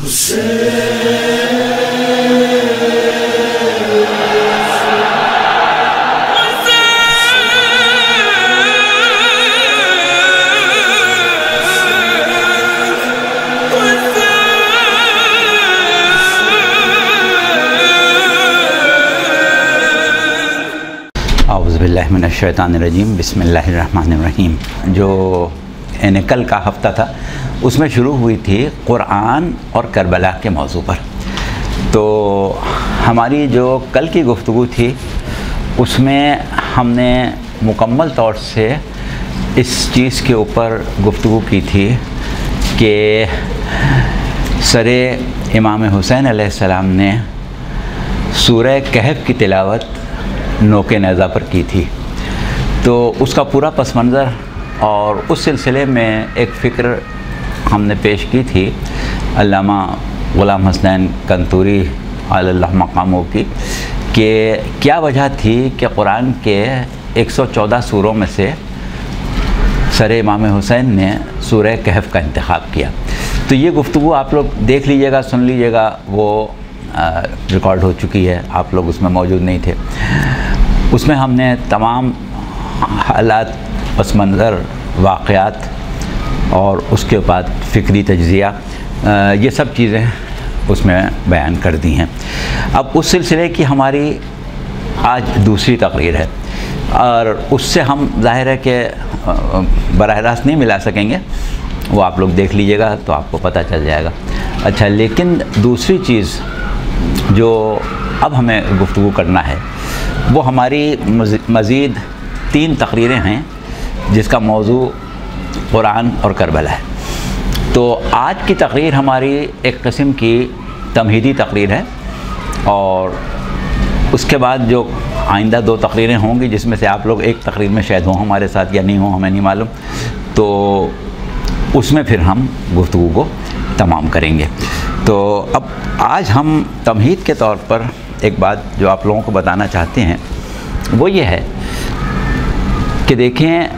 اعوذ باللہ من الشیطان الرجیم، بسم اللہ الرحمن الرحیم۔ جو کل کا ہفتہ تھا اس میں شروع ہوئی تھی قرآن اور کربلا کے موضوع پر۔ تو ہماری جو کل کی گفتگو تھی اس میں ہم نے مکمل طور سے اس چیز کے اوپر گفتگو کی تھی کہ سر امام حسین علیہ السلام نے سورہ کہف کی تلاوت نوک نیزہ پر کی تھی۔ تو اس کا پورا پس منظر اور اس سلسلے میں ایک فکر ہم نے پیش کی تھی علامہ غلام حسنین کنتوری علی اللہ مقاموں کی، کہ کیا وجہ تھی کہ قرآن کے 114 سوروں میں سے سر امام حسین نے سورہ کہف کا انتخاب کیا۔ تو یہ گفتگو آپ لوگ دیکھ لیجئے گا، سن لیجئے گا، وہ ریکارڈ ہو چکی ہے، آپ لوگ اس میں موجود نہیں تھے۔ اس میں ہم نے تمام حالات، پس منظر، واقعات اور اس کے بعد فکری تجزیہ، یہ سب چیزیں اس میں بیان کر دی ہیں۔ اب اس سلسلے کی ہماری آج دوسری تقریر ہے، اور اس سے ہم ظاہر ہے کہ براہ راست نہیں ملا سکیں گے، وہ آپ لوگ دیکھ لیجئے گا تو آپ کو پتہ چل جائے گا۔ اچھا، لیکن دوسری چیز جو اب ہمیں گفتگو کرنا ہے وہ ہماری مزید 3 تقریریں ہیں جس کا موضوع قرآن اور کربلا ہے۔ تو آج کی تقریر ہماری ایک قسم کی تمہیدی تقریر ہے، اور اس کے بعد جو آئندہ 2 تقریریں ہوں گی جس میں سے آپ لوگ ایک تقریر میں شاید ہوں ہمارے ساتھ یا نہیں ہوں، ہمیں نہیں معلوم، تو اس میں پھر ہم گفتگو کو تمام کریں گے۔ تو اب آج ہم تمہید کے طور پر ایک بات جو آپ لوگوں کو بتانا چاہتے ہیں وہ یہ ہے کہ دیکھیں،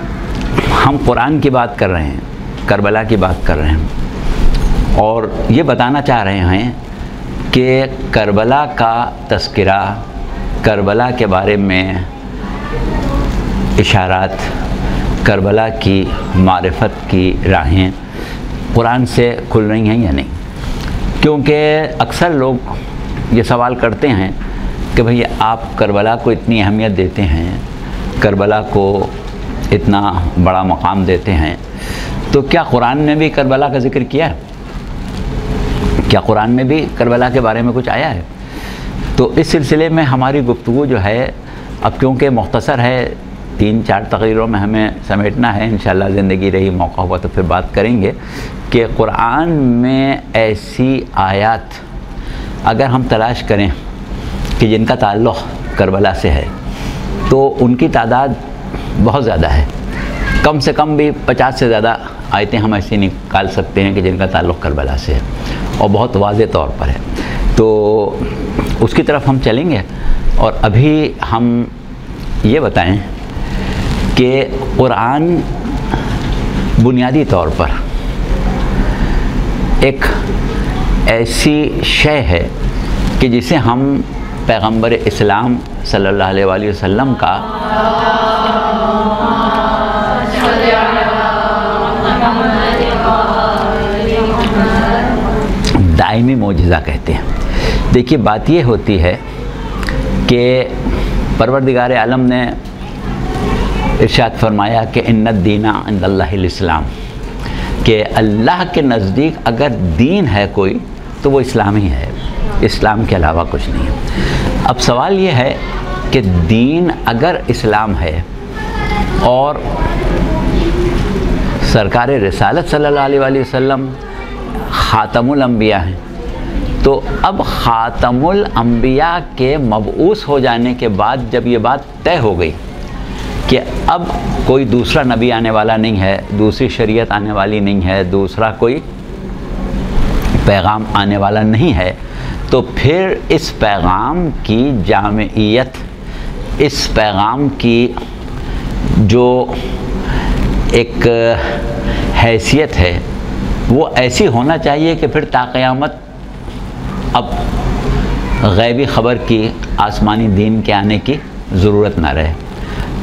ہم قرآن کی بات کر رہے ہیں، کربلا کی بات کر رہے ہیں، اور یہ بتانا چاہ رہے ہیں کہ کربلا کا تذکرہ، کربلا کے بارے میں اشارات، کربلا کی معرفت کی راہیں قرآن سے کھل رہی ہیں یا نہیں۔ کیونکہ اکثر لوگ یہ سوال کرتے ہیں کہ بھئی آپ کربلا کو اتنی اہمیت دیتے ہیں، کربلا کو اتنا بڑا مقام دیتے ہیں، تو کیا قرآن میں بھی کربلا کا ذکر کیا ہے؟ کیا قرآن میں بھی کربلا کے بارے میں کچھ آیا ہے؟ تو اس سلسلے میں ہماری گفتگو جو ہے، اب کیونکہ مختصر ہے، 3-4 تقریروں میں ہمیں سمیٹنا ہے، انشاءاللہ زندگی رہی موقع ہوا تو پھر بات کریں گے کہ قرآن میں ایسی آیات اگر ہم تلاش کریں کہ جن کا تعلق کربلا سے ہے تو ان کی تعداد بہت زیادہ ہے، کم سے کم بھی 50 سے زیادہ آیتیں ہم ایسی نکال سکتے ہیں کہ جن کا تعلق کربلا سے ہے، اور بہت واضح طور پر ہے۔ تو اس کی طرف ہم چلیں گے، اور ابھی ہم یہ بتائیں کہ قرآن بنیادی طور پر ایک ایسی شے ہے کہ جسے ہم پیغمبر اسلام صلی اللہ علیہ وآلہ وسلم کا دائمی معجزہ کہتے ہیں۔ دیکھیے، بات یہ ہوتی ہے کہ پروردگار عالم نے ارشاد فرمایا کہ ان الدین عند اللہ الاسلام، کہ اللہ کے نزدیک اگر دین ہے کوئی تو وہ اسلام ہی ہے، اسلام کے علاوہ کچھ نہیں ہے۔ اب سوال یہ ہے کہ دین اگر اسلام ہے اور سرکار رسالت صلی اللہ علیہ وآلہ وسلم خاتم الانبیاء ہیں، تو اب خاتم الانبیاء کے مبعوث ہو جانے کے بعد جب یہ بات طے ہو گئی کہ اب کوئی دوسرا نبی آنے والا نہیں ہے، دوسری شریعت آنے والی نہیں ہے، دوسرا کوئی پیغام آنے والا نہیں ہے، تو پھر اس پیغام کی جامعیت، اس پیغام کی جو ایک حیثیت ہے وہ ایسی ہونا چاہیے کہ پھر تا قیامت اب غیبی خبر کی، آسمانی دین کے آنے کی ضرورت نہ رہے۔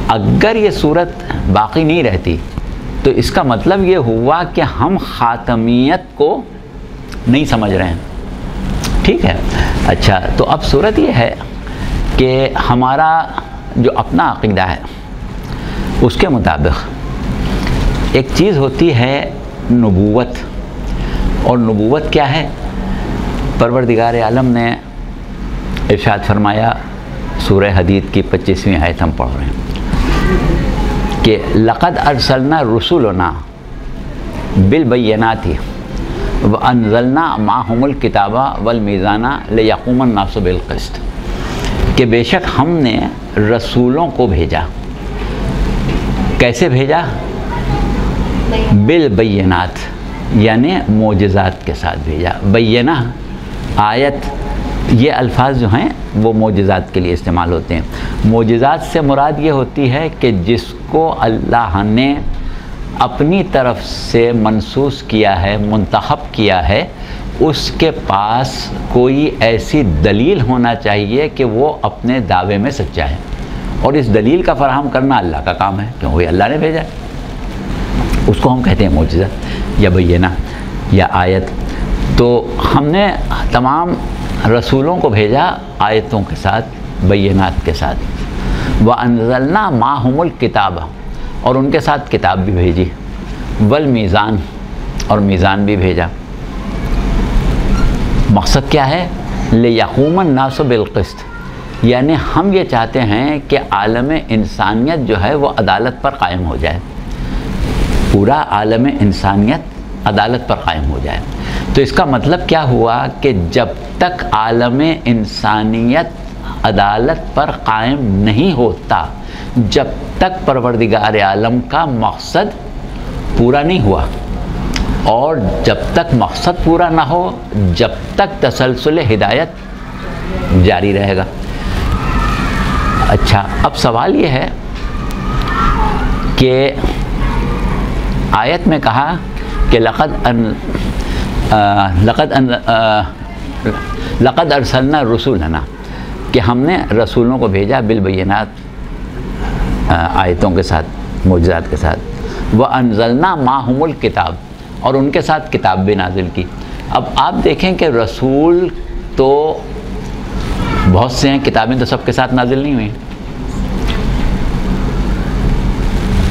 اگر یہ صورت باقی نہیں رہتی تو اس کا مطلب یہ ہوا کہ ہم خاتمیت کو نہیں سمجھ رہے ہیں، ٹھیک ہے۔ اچھا، تو اب صورت یہ ہے کہ ہمارا جو اپنا عقیدہ ہے اس کے مطابق ایک چیز ہوتی ہے نبوت، اور نبوت کیا ہے؟ پروردگار عالم نے ارشاد فرمایا، سورہ حدید کی 25ویں آیت ہم پڑھ رہے ہیں کہ لقد ارسلنا رسولنا بالبینات وانزلنا معهم الکتاب والمیزان لیقوم الناس بالقسط، کہ بے شک ہم نے رسولوں کو بھیجا۔ کیسے بھیجا؟ بالبینات، یعنی معجزات کے ساتھ بھیجا۔ بینہ، آیت، یہ الفاظ جو ہیں وہ معجزات کے لیے استعمال ہوتے ہیں۔ معجزات سے مراد یہ ہوتی ہے کہ جس کو اللہ نے اپنی طرف سے منسوس کیا ہے، منتخب کیا ہے، اس کے پاس کوئی ایسی دلیل ہونا چاہیے کہ وہ اپنے دعوے میں سچا ہے، اور اس دلیل کا فراہم کرنا اللہ کا کام ہے، کیونکہ اللہ نے بھیجا ہے۔ اس کو ہم کہتے ہیں معجزہ یا بینہ یا آیت۔ تو ہم نے تمام رسولوں کو بھیجا آیتوں کے ساتھ، بینات کے ساتھ۔ وَأَنزَلْنَا مَعَهُمُ الْكِتَابَ، اور ان کے ساتھ کتاب بھی بھیجی، والمیزان، اور میزان بھی بھیجا۔ مقصد کیا ہے؟ لِيَقُومَ النَّاسُ بِالْقِسْطِ، یعنی ہم یہ چاہتے ہیں کہ عالم انسانیت جو ہے وہ عدالت پر قائم ہو جائے، پورا عالم انسانیت عدالت پر قائم ہو جائے۔ تو اس کا مطلب کیا ہوا کہ جب تک عالم انسانیت عدالت پر قائم نہیں ہوتا، جب تک پروردگار عالم کا مقصد پورا نہیں ہوا، اور جب تک مقصد پورا نہ ہو جب تک تسلسل ہدایت جاری رہے گا۔ اچھا، اب سوال یہ ہے کہ آیت میں کہا کہ لقد ارسلنا رسولنا، کہ ہم نے رسولوں کو بھیجا بالبینات، آیتوں کے ساتھ، معجزات کے ساتھ۔ وَأَنزَلْنَا مَعَهُمُ الْكِتَابَ، اور ان کے ساتھ کتاب بھی نازل کی۔ اب آپ دیکھیں کہ رسول تو بہت سے ہیں، کتابیں تو سب کے ساتھ نازل نہیں ہوئیں،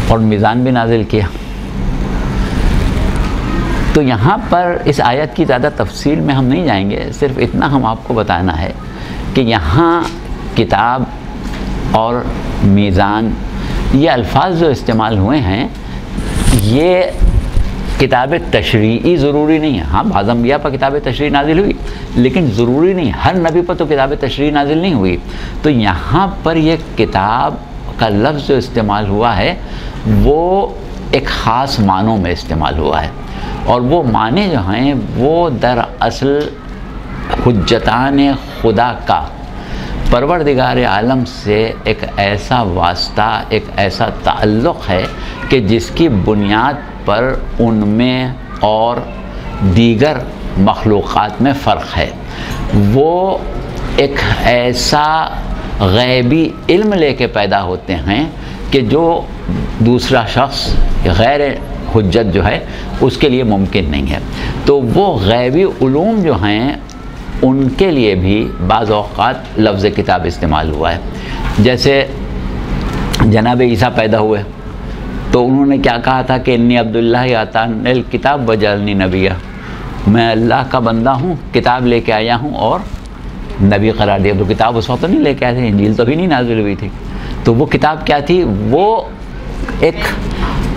اور میزان بھی نازل کیا۔ تو یہاں پر اس آیت کی زیادہ تفصیل میں ہم نہیں جائیں گے، صرف اتنا ہم آپ کو بتانا ہے کہ یہاں کتاب اور میزان، یہ الفاظ جو استعمال ہوئے ہیں، یہ کتاب تشریعی ضروری نہیں ہے۔ ہاں، بعض انبیاء پر کتاب تشریعی نازل ہوئی، لیکن ضروری نہیں، ہر نبی پر تو کتاب تشریعی نازل نہیں ہوئی۔ تو یہاں پر یہ کتاب کا لفظ جو استعمال ہوا ہے وہ ایک خاص معنوں میں استعمال ہوا ہے، اور وہ معنی جو ہیں وہ دراصل حجتان خدا کا، پروردگار عالم سے ایک ایسا واسطہ، ایک ایسا تعلق ہے کہ جس کی بنیاد پر ان میں اور دیگر مخلوقات میں فرق ہے۔ وہ ایک ایسا غیبی علم لے کے پیدا ہوتے ہیں کہ جو دوسرا شخص غیر حجت جو ہے اس کے لیے ممکن نہیں ہے۔ تو وہ غیبی علوم جو ہیں ان کے لیے بھی بعض اوقات لفظ کتاب استعمال ہوا ہے۔ جیسے جناب عیسیٰ پیدا ہوئے تو انہوں نے کیا کہا تھا کہ انی عبداللہ آتانی الکتاب وجعلنی نبیہ، میں اللہ کا بندہ ہوں، کتاب لے کے آیا ہوں اور نبی قرار دیا۔ تو کتاب اس وقت تو نہیں لے کے آئے تھے، انجیل تو ابھی نہیں نازل ہوئی تھی۔ تو وہ کتاب کیا تھی؟ وہ ایک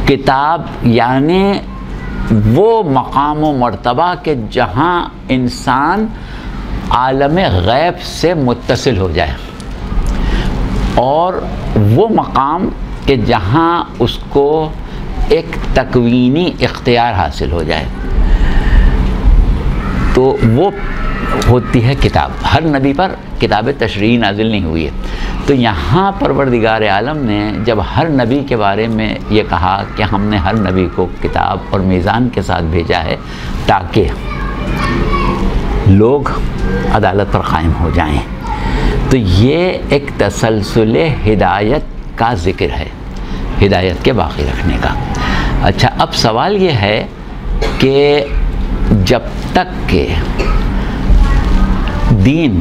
کتاب، یعنی وہ مقام و مرتبہ کہ جہاں انسان عالم غیب سے متصل ہو جائے، اور وہ مقام کہ جہاں اس کو ایک تکوینی اختیار حاصل ہو جائے، تو وہ ہوتی ہے کتاب۔ ہر نبی پر کتاب تشریعی نازل نہیں ہوئی ہے۔ تو یہاں پروردگار عالم نے جب ہر نبی کے بارے میں یہ کہا کہ ہم نے ہر نبی کو کتاب اور میزان کے ساتھ بھیجا ہے، تاکہ لوگ عدالت پر قائم ہو جائیں۔ تو یہ ایک تسلسل ہدایت کا ذکر ہے، ہدایت کے باقی رکھنے کا۔ اچھا، اب سوال یہ ہے کہ جب تک کہ دین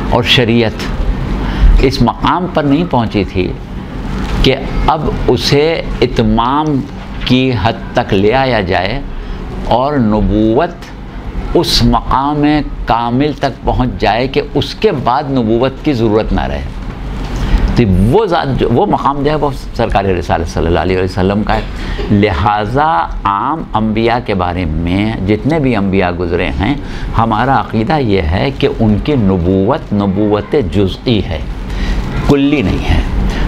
اور شریعت اس مقام پر نہیں پہنچی تھی کہ اب اسے اتمام کی حد تک لے آیا جائے اور نبوت اس مقام کامل تک پہنچ جائے کہ اس کے بعد نبوت کی ضرورت نہ رہے، تو وہ ذات وہ مقام جو ہے وہ سرکار رسالت صلی اللہ علیہ وسلم کا ہے۔ لہٰذا عام انبیاء کے بارے میں جتنے بھی انبیاء گزرے ہیں، ہمارا عقیدہ یہ ہے کہ ان کی نبوت جزئی ہے، کلی نہیں ہے۔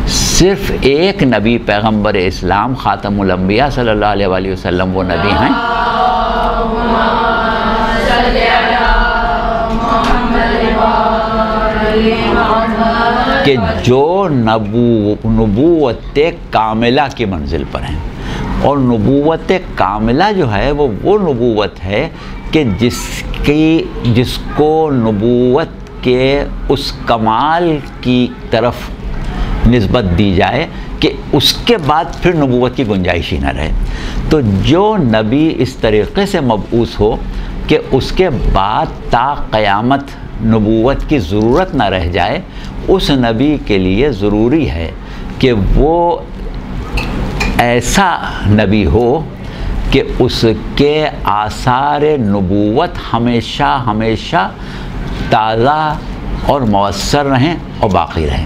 صرف ایک نبی پیغمبر اسلام خاتم الانبیاء صلی اللہ علیہ وآلہ وسلم وہ نبی ہیں کہ جو نبوت کاملہ کی منزل پر ہیں، اور نبوت کاملہ جو ہے وہ نبوت ہے کہ جس کو نبوت کے اس کمال کی طرف نسبت دی جائے کہ اس کے بعد پھر نبوت کی گنجائش ہی نہ رہے۔ تو جو نبی اس طریقے سے مبعوث ہو کہ اس کے بعد تا قیامت نبوت کی ضرورت نہ رہ جائے، اس نبی کے لیے ضروری ہے کہ وہ ایسا نبی ہو کہ اس کے آثار نبوت ہمیشہ تازہ اور مؤثر رہیں اور باقی رہیں۔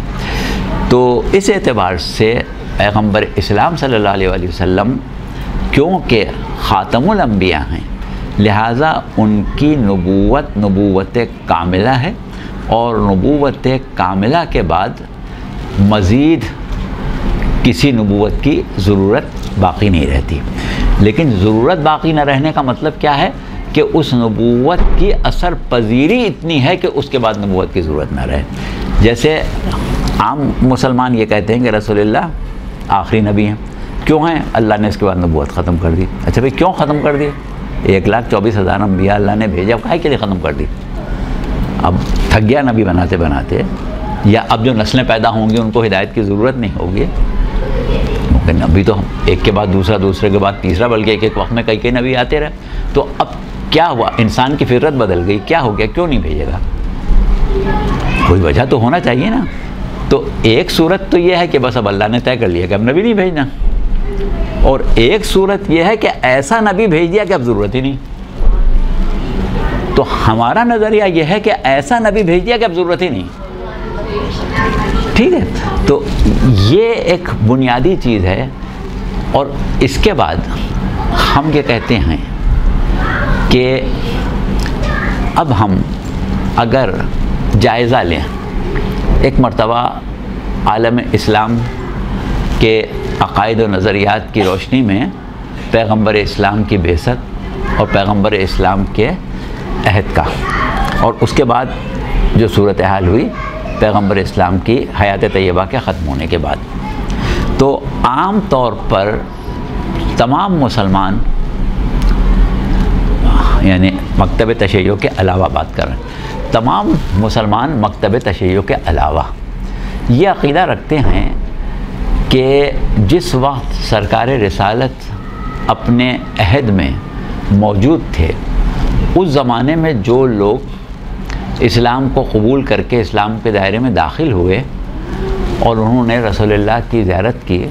تو اس اعتبار سے پیغمبر اسلام صلی اللہ علیہ وآلہ وسلم کیونکہ خاتم الانبیاء ہیں، لہٰذا ان کی نبوت کاملہ ہے، اور نبوت کاملہ کے بعد مزید کسی نبوت کی ضرورت باقی نہیں رہتی۔ لیکن ضرورت باقی نہ رہنے کا مطلب کیا ہے کہ اس نبوت کی اثر پذیری اتنی ہے کہ اس کے بعد نبوت کی ضرورت نہ رہے۔ جیسے عام مسلمان یہ کہتے ہیں کہ رسول اللہ آخری نبی ہیں، کیوں ہیں؟ اللہ نے اس کے بعد نبوت ختم کر دی۔ اچھا بھئی کیوں ختم کر دی؟ 1,24,000 انبیاء اللہ نے بھیجا، کاہے کے لیے ختم کر دی؟ اب تھک گیا نبی بناتے بناتے، یا اب جو نسلیں پیدا ہوں گی ان کو ہدایت کی ضرورت نہیں ہوگی؟ کیونکہ نبی تو ایک کے بعد دوسرا، دوسرے کے بعد تیسرا، بلکہ ایک وقت میں کئی نبی آتے رہے۔ تو اب کیا ہوا؟ انسان کی فطرت بدل گئی، کیا ہو گیا؟ کیوں نہیں بھیجے گا؟ کوئی وجہ تو ہونا چاہیے نا۔ تو ایک صورت تو یہ ہے کہ بس اب اللہ نے طے کر لیا کہ اب نبی نہیں بھیجنا، اور ایک صورت یہ ہے کہ ایسا نبی بھیج دیا کہ اب ضرورت ہی نہیں۔ تو ہمارا نظریہ یہ ہے کہ ایسا نبی بھیج دیا کہ اب ضرورت ہی نہیں، ٹھیک ہے؟ تو یہ ایک بنیادی چیز ہے۔ اور اس کے بعد ہم یہ کہتے ہیں کہ اب ہم اگر جائزہ لیں ایک مرتبہ عالم اسلام کے عقائد و نظریات کی روشنی میں پیغمبر اسلام کی بعثت اور پیغمبر اسلام کے عہد کا، اور اس کے بعد جو صورتحال ہوئی پیغمبر اسلام کی حیات طیبہ کے ختم ہونے کے بعد، تو عام طور پر تمام مسلمان، یعنی مکتب تشیع کے علاوہ بات کر رہے ہیں، تمام مسلمان مکتب تشیع کے علاوہ یہ عقیدہ رکھتے ہیں کہ جس وقت سرکار رسالت اپنے عہد میں موجود تھے، اس زمانے میں جو لوگ اسلام کو قبول کر کے اسلام کے دائرے میں داخل ہوئے اور انہوں نے رسول اللہ کی زیارت کی،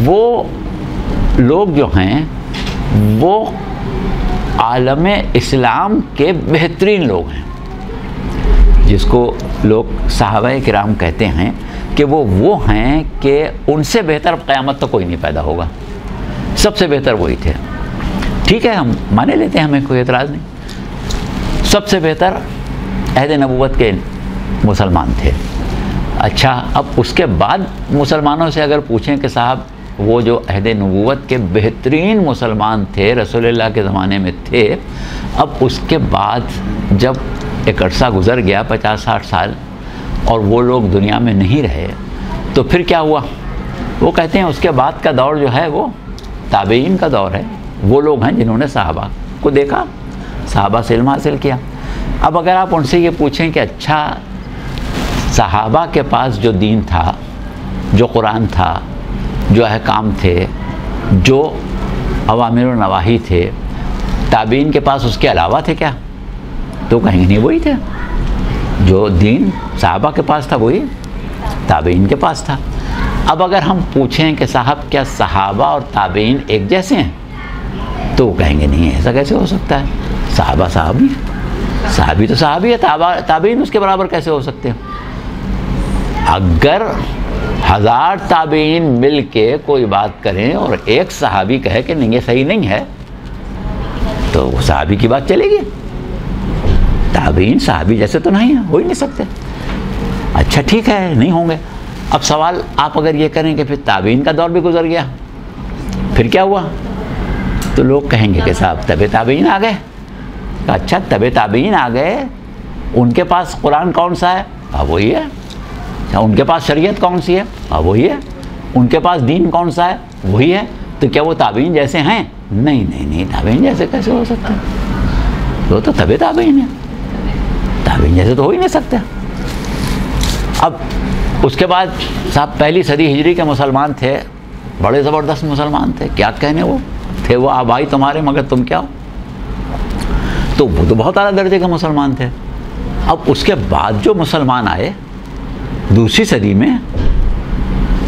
وہ لوگ جو ہیں وہ عالم اسلام کے بہترین لوگ ہیں، جس کو لوگ صحابہ کرام کہتے ہیں کہ وہ ہیں کہ ان سے بہتر قیامت تو کوئی نہیں پیدا ہوگا، سب سے بہتر وہی تھے۔ ٹھیک ہے، ہم مانے لیتے ہیں، ہمیں کوئی اعتراض نہیں، سب سے بہتر عہد نبوت کے مسلمان تھے۔ اچھا، اب اس کے بعد مسلمانوں سے اگر پوچھیں کہ صاحب وہ جو عہد نبوت کے بہترین مسلمان تھے، رسول اللہ کے زمانے میں تھے، اب اس کے بعد جب ایک عرصہ گزر گیا 50-60 سال اور وہ لوگ دنیا میں نہیں رہے، تو پھر کیا ہوا؟ وہ کہتے ہیں اس کے بعد کا دور جو ہے وہ تابعین کا دور ہے، وہ لوگ ہیں جنہوں نے صحابہ کو دیکھا، صحابہ سے علم حاصل کیا۔ اب اگر آپ ان سے یہ پوچھیں کہ اچھا صحابہ کے پاس جو دین تھا، جو قرآن تھا، جو احکام تھے، جو اوامر و نواہی تھے، تابعین کے پاس اس کے علاوہ تھے کیا؟ تو کہیں گے نہیں، وہی تھے جو دین صحابہ کے پاس تھا، وہی تابعین کے پاس تھا۔ اب اگر ہم پوچھیں کہ صاحب کیا صحابہ اور تابعین ایک جیسے ہیں، تو وہ کہیں گے نہیں، ایسا کیسے ہو سکتا ہے، صحابہ صحابی، صحابی تو صحابی ہے، تابعین اس کے برابر کیسے ہو سکتے ہیں؟ اگر 1000 تابعین مل کے کوئی بات کریں اور ایک صحابی کہے کہ نہیں یہ صحیح نہیں ہے، تو وہ صحابی کی بات چلے گی؟ تابعین صحابی جیسے تو نہیں ہیں، ہو ہی نہیں سکتے۔ اچھا ٹھیک ہے، نہیں ہوں گے۔ اب سوال آپ اگر یہ کریں کہ پھر تابعین کا دور بھی گزر گیا، پھر کیا ہوا؟ تو لوگ کہیں گے کہ صاحب تبع تابعین آ گئے۔ اچھا تبع تابعین آ گئے، ان کے پاس قرآن کون سا ہے؟ وہی ہے۔ ان کے پاس شریعت کون سی ہے؟ وہی ہے۔ ان کے پاس دین کون سا ہے؟ وہی ہے۔ تو کیا وہ تابعین جیسے ہیں؟ نہیں نہیں نہیں، تابعین جیسے کیسے ہو سکتے ہیں؟ وہ تو تبع تابعین ہیں، تابعین جیسے تو ہو ہی نہیں سکتے۔ اب اس کے بعد صاحب پہلی صدی ہجری کے مسلمان تھے، بڑے زبردست مسلمان تھے، کیا کہنے، وہ تھے وہ آبائی تمہارے مگر تم کیا ہو؟ تو وہ تو بہت اعلیٰ درجے کے مسلمان تھے۔ اب اس کے بعد جو مسلمان آئے دوسری صدی میں،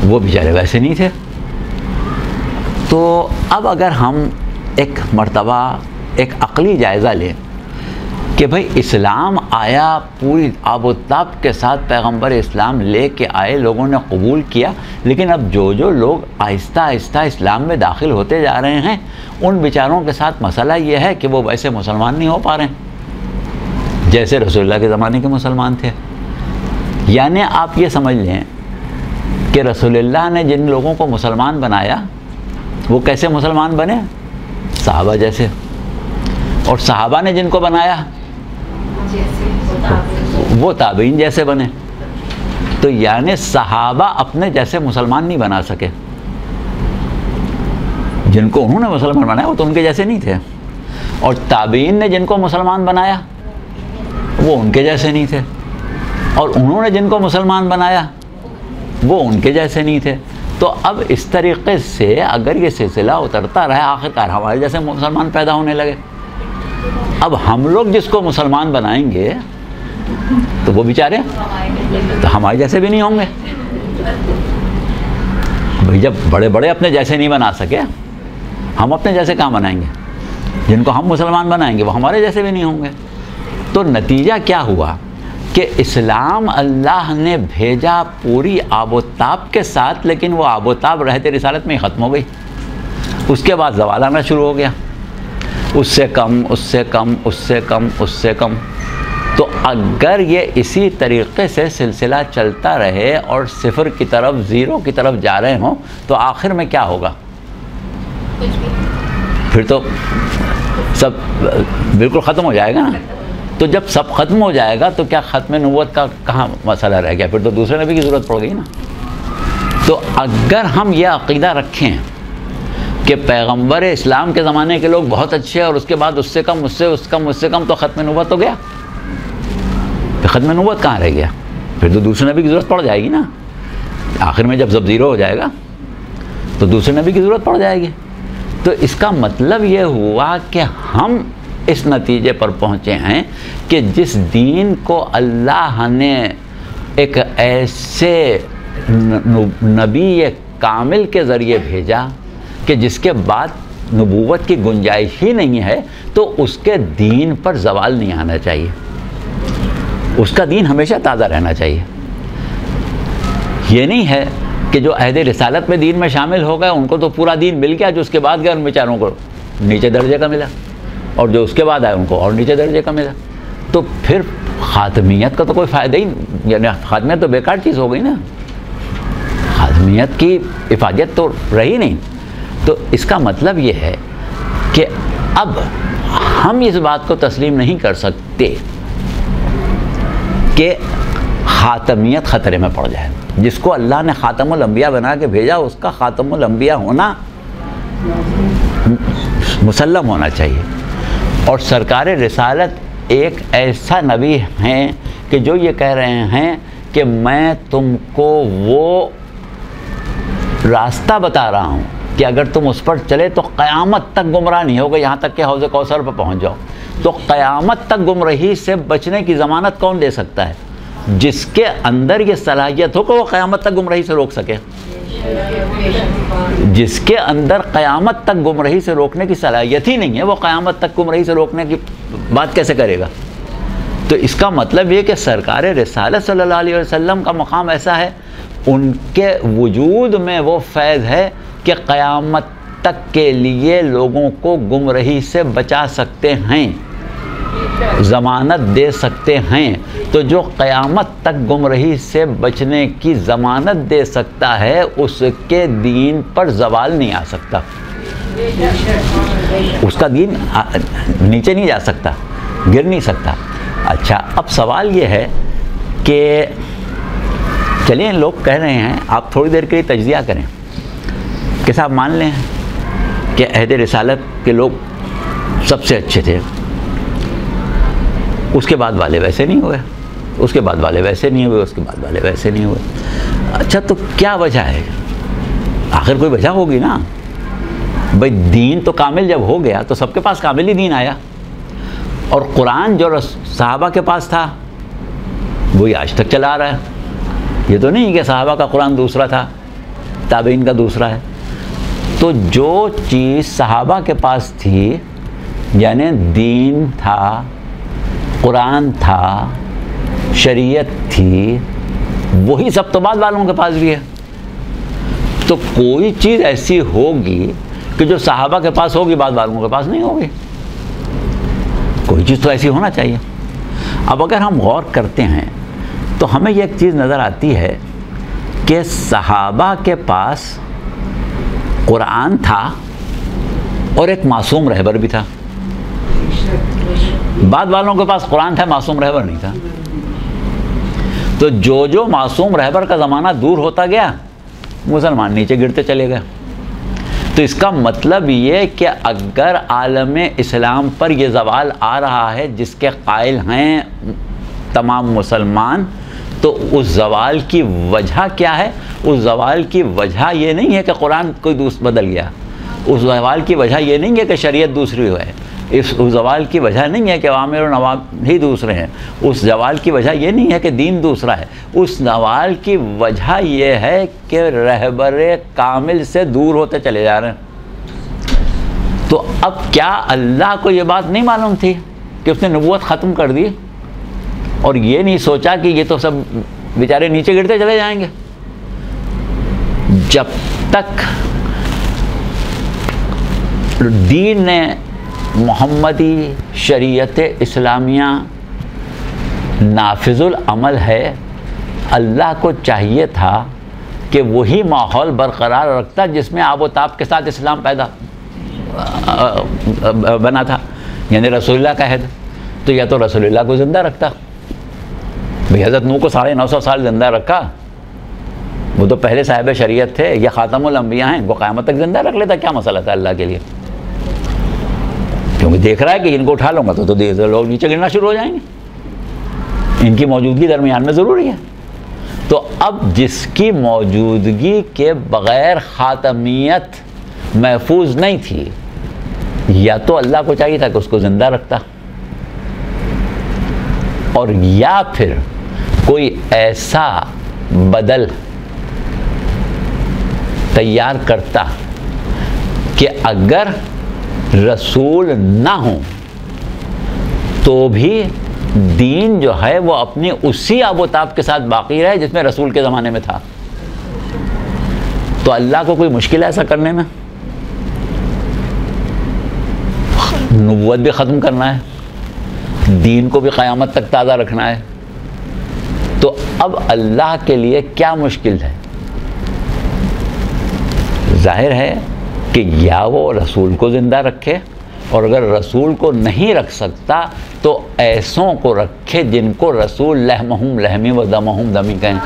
وہ بیچارے ویسے نہیں تھے۔ تو اب اگر ہم ایک مرتبہ ایک عقلی جائزہ لیں کہ بھئی اسلام آیا، پوری آب و تاب کے ساتھ پیغمبر اسلام لے کے آئے، لوگوں نے قبول کیا، لیکن اب جو لوگ آہستہ آہستہ اسلام میں داخل ہوتے جا رہے ہیں، ان بیچاروں کے ساتھ مسئلہ یہ ہے کہ وہ ویسے مسلمان نہیں ہو پا رہے ہیں جیسے رسول اللہ کے زمانے کے مسلمان تھے۔ یعنی آپ یہ سمجھ لیں کہ رسول اللہ نے جن لوگوں کو مسلمان بنایا، وہ کیسے مسلمان بنے؟ صحابہ جیسے۔ اور صحابہ نے جن کو بنایا، وہ تابعین جیسے بنے۔ تو یعنی صحابہ اپنے جیسے مسلمان نہیں بنا سکے، جن کو انہوں نے مسلمان بنایا وہ تو ان کے جیسے نہیں تھے، اور تابعین نے جن کو مسلمان بنایا وہ ان کے جیسے نہیں تھے، اور انہوں نے جن کو مسلمان بنایا وہ ان کے جیسے نہیں تھے۔ تو اب اس طریقے سے اگر یہ سلسلہ اترتا رہا، آخرکار ہمارے جیسے مسلمان پیدا ہونے لگے۔ اب ہم لوگ جس کو مسلمان بنائیں گے تو وہ بیچارے تو ہمارے جیسے بھی نہیں ہوں گے۔ بھئی جب بڑے بڑے اپنے جیسے نہیں بنا سکے، ہم اپنے جیسے کہاں بنائیں گے؟ جن کو ہم مسلمان بنائیں گے وہ ہمارے جیسے بھی نہیں ہوں گے۔ تو نتیجہ کیا ہوا کہ اسلام اللہ نے بھیجا پوری آب و تاب کے ساتھ، لیکن وہ آب و تاب رہتے رسالت میں ہی ختم ہو گئی۔ اس کے بعد زوال آنا شروع ہو گیا، اس سے کم، اس سے کم، اس سے کم، اس سے کم۔ تو اگر یہ اسی طریقے سے سلسلہ چلتا رہے اور صفر کی طرف، زیرو کی طرف جا رہے ہوں، تو آخر میں کیا ہوگا؟ پھر تو سب بالکل ختم ہو جائے گا نا۔ تو جب سب ختم ہو جائے گا تو کیا ختم نبوت کا کہاں مسئلہ رہ گیا؟ پھر تو دوسرے نبی کی ضرورت پڑ گئی نا۔ تو اگر ہم یہ عقیدہ رکھیں کہ پیغمبر اسلام کے زمانے کے لوگ بہت اچھے اور اس کے بعد اس سے کم، اس سے کم، اس سے کم، تو ختم نبوت ہو گیا۔ پھر ختم نبوت کہاں رہ گیا؟ پھر تو دوسرے نبی کی ضرورت پڑ جائے گی نا۔ آخر میں جب سب زیرو ہو جائے گا تو دوسرے نبی کی ضرورت پڑ جائے گی۔ تو اس کا مطلب یہ ہوا کہ ہم اس نتیجے پر پہنچے ہیں کہ جس دین کو اللہ نے ایک ایسے نبی کامل کے ذریعے بھیجا کہ جس کے بعد نبوت کی گنجائش ہی نہیں ہے، تو اس کے دین پر زوال نہیں آنا چاہیے، اس کا دین ہمیشہ تازہ رہنا چاہیے۔ یہ نہیں ہے کہ جو عہد رسالت میں دین میں شامل ہو گئے ان کو تو پورا دین مل گیا، جو اس کے بعد گئے ان بیچاروں کو نیچے درجے کا ملا، اور جو اس کے بعد آئے ان کو اور نیچے درجے کا ملا۔ تو پھر خاتمیت کا تو کوئی فائدہ ہی نہیں، یعنی خاتمیت تو بیکار چیز ہو گئی نا، خاتمیت کی افادیت تو رہی نہیں۔ تو اس کا مطلب یہ ہے کہ اب ہم اس بات کو تسلیم نہیں کر سکتے کہ خاتمیت خطرے میں پڑ جائے۔ جس کو اللہ نے خاتم الانبیاء بنا کے بھیجا، اس کا خاتم الانبیاء ہونا مسلم ہونا چاہیے۔ اور سرکار رسالت ایک ایسا نبی ہیں کہ جو یہ کہہ رہے ہیں کہ میں تم کو وہ راستہ بتا رہا ہوں کہ اگر تم اس پر چلے تو قیامت تک گمراہ نہیں ہوگا، یہاں تک کہ حوض کوثر پر پہنچ جاؤ۔ تو قیامت تک گمراہی سے بچنے کی ضمانت کون دے سکتا ہے؟ جس کے اندر یہ صلاحیت ہو کہ وہ قیامت تک گمراہی سے روک سکے۔ جس کے اندر قیامت تک گمراہی سے روکنے کی صلاحیت ہی نہیں ہے، وہ قیامت تک گمراہی سے روکنے کی بات کیسے کرے گا؟ تو اس کا مطلب یہ کہ سرکار رسالت صلی اللہ علیہ وسلم کا مقام ایسا ہے، ان کے وجود میں وہ فیض ہے کہ قیامت تک کے لیے لوگوں کو گمراہی سے بچا سکتے ہیں، ضمانت دے سکتے ہیں۔ تو جو قیامت تک گمراہی سے بچنے کی ضمانت دے سکتا ہے، اس کے دین پر زوال نہیں آ سکتا، اس کا دین نیچے نہیں جا سکتا، گر نہیں سکتا۔ اچھا، اب سوال یہ ہے کہ چلیے لوگ کہہ رہے ہیں، آپ تھوڑی دیر کے لیے تجزیہ کریں کہ صاحب مان لیں کہ عہد رسالت کے لوگ سب سے اچھے تھے، اس کے بعد والے ویسے نہیں ہوئے، اس کے بعد والے ویسے نہیں ہوئے، اس کے بعد والے ویسے نہیں ہوئے۔ اچھا، تو کیا وجہ ہے؟ آخر کوئی وجہ ہوگی نا بھائی، دین تو کامل جب ہو گیا تو سب کے پاس کامل ہی دین آیا، اور قرآن جو صحابہ کے پاس تھا وہی آج تک چلا رہا ہے۔ یہ تو نہیں کہ صحابہ کا قرآن دوسرا تھا، تابعین کا دوسرا ہے۔ تو جو چیز صحابہ کے پاس تھی، یعنی دین تھا، قرآن تھا، شریعت تھی، وہی سب تو بعد والوں کے پاس بھی ہے۔ تو کوئی چیز ایسی ہوگی کہ جو صحابہ کے پاس ہوگی بعد والوں کے پاس نہیں ہوگی، کوئی چیز تو ایسی ہونا چاہیے۔ اب اگر ہم غور کرتے ہیں تو ہمیں یہ ایک چیز نظر آتی ہے کہ صحابہ کے پاس قرآن تھا اور ایک معصوم رہبر بھی تھا، بعد والوں کے پاس قرآن تھا، معصوم رہبر نہیں تھا۔ تو جو معصوم رہبر کا زمانہ دور ہوتا گیا، مسلمان نیچے گرتے چلے گئے۔ تو اس کا مطلب یہ کہ اگر عالم اسلام پر یہ زوال آ رہا ہے جس کے قائل ہیں تمام مسلمان، تو اس زوال کی وجہ کیا ہے؟ اس زوال کی وجہ یہ نہیں ہے کہ قرآن کوئی دوسرا بدل گیا، اس زوال کی وجہ یہ نہیں ہے کہ شریعت دوسری ہوئے، اس زوال کی وجہ نہیں ہے کہ اوامر و نواہی ہی دوسرے ہیں، اس زوال کی وجہ یہ نہیں ہے کہ دین دوسرا ہے، اس زوال کی وجہ یہ ہے کہ رہبر کامل سے دور ہوتے چلے جا رہے ہیں۔ تو اب کیا اللہ کو یہ بات نہیں معلوم تھی کہ اس نے نبوت ختم کر دی اور یہ نہیں سوچا کہ یہ تو سب بیچارے نیچے گرتے چلے جائیں گے؟ جب تک دین نے محمدی شریعت اسلامیہ نافذ العمل ہے، اللہ کو چاہیے تھا کہ وہی ماحول برقرار رکھتا جس میں آب و تاب کے ساتھ اسلام پیدا بنا تھا، یعنی رسول اللہ کا عہد۔ تو یا تو رسول اللہ کو زندہ رکھتا، بھئی حضرت نوح کو 950 سال زندہ رکھا، وہ تو پہلے صاحب شریعت تھے، یہ خاتم الانبیاء ہیں، وہ قیامت تک زندہ رکھ لیتا، کیا مسئلہ تھا اللہ کے لیے؟ کیونکہ دیکھ رہا ہے کہ ان کو اٹھا لوں گا تو لوگ نیچے گرنا شروع ہو جائیں گے، ان کی موجودگی درمیان میں ضروری ہے۔ تو اب جس کی موجودگی کے بغیر خاتمیت محفوظ نہیں تھی، یا تو اللہ کو چاہیے تھا کہ اس کو زندہ رکھتا، اور یا پھر کوئی ایسا بدل تیار کرتا کہ اگر رسول نہ ہوں تو بھی دین جو ہے وہ اپنی اسی آب و تاب کے ساتھ باقی رہے جس میں رسول کے زمانے میں تھا۔ تو اللہ کو کوئی مشکل ہے ایسا کرنے میں؟ نبوت بھی ختم کرنا ہے، دین کو بھی قیامت تک تازہ رکھنا ہے، تو اب اللہ کے لیے کیا مشکل ہے؟ ظاہر ہے کہ یا وہ رسول کو زندہ رکھے، اور اگر رسول کو نہیں رکھ سکتا تو ایسوں کو رکھے جن کو رسول لحمہم لحمی و دمہم دمی کہیں۔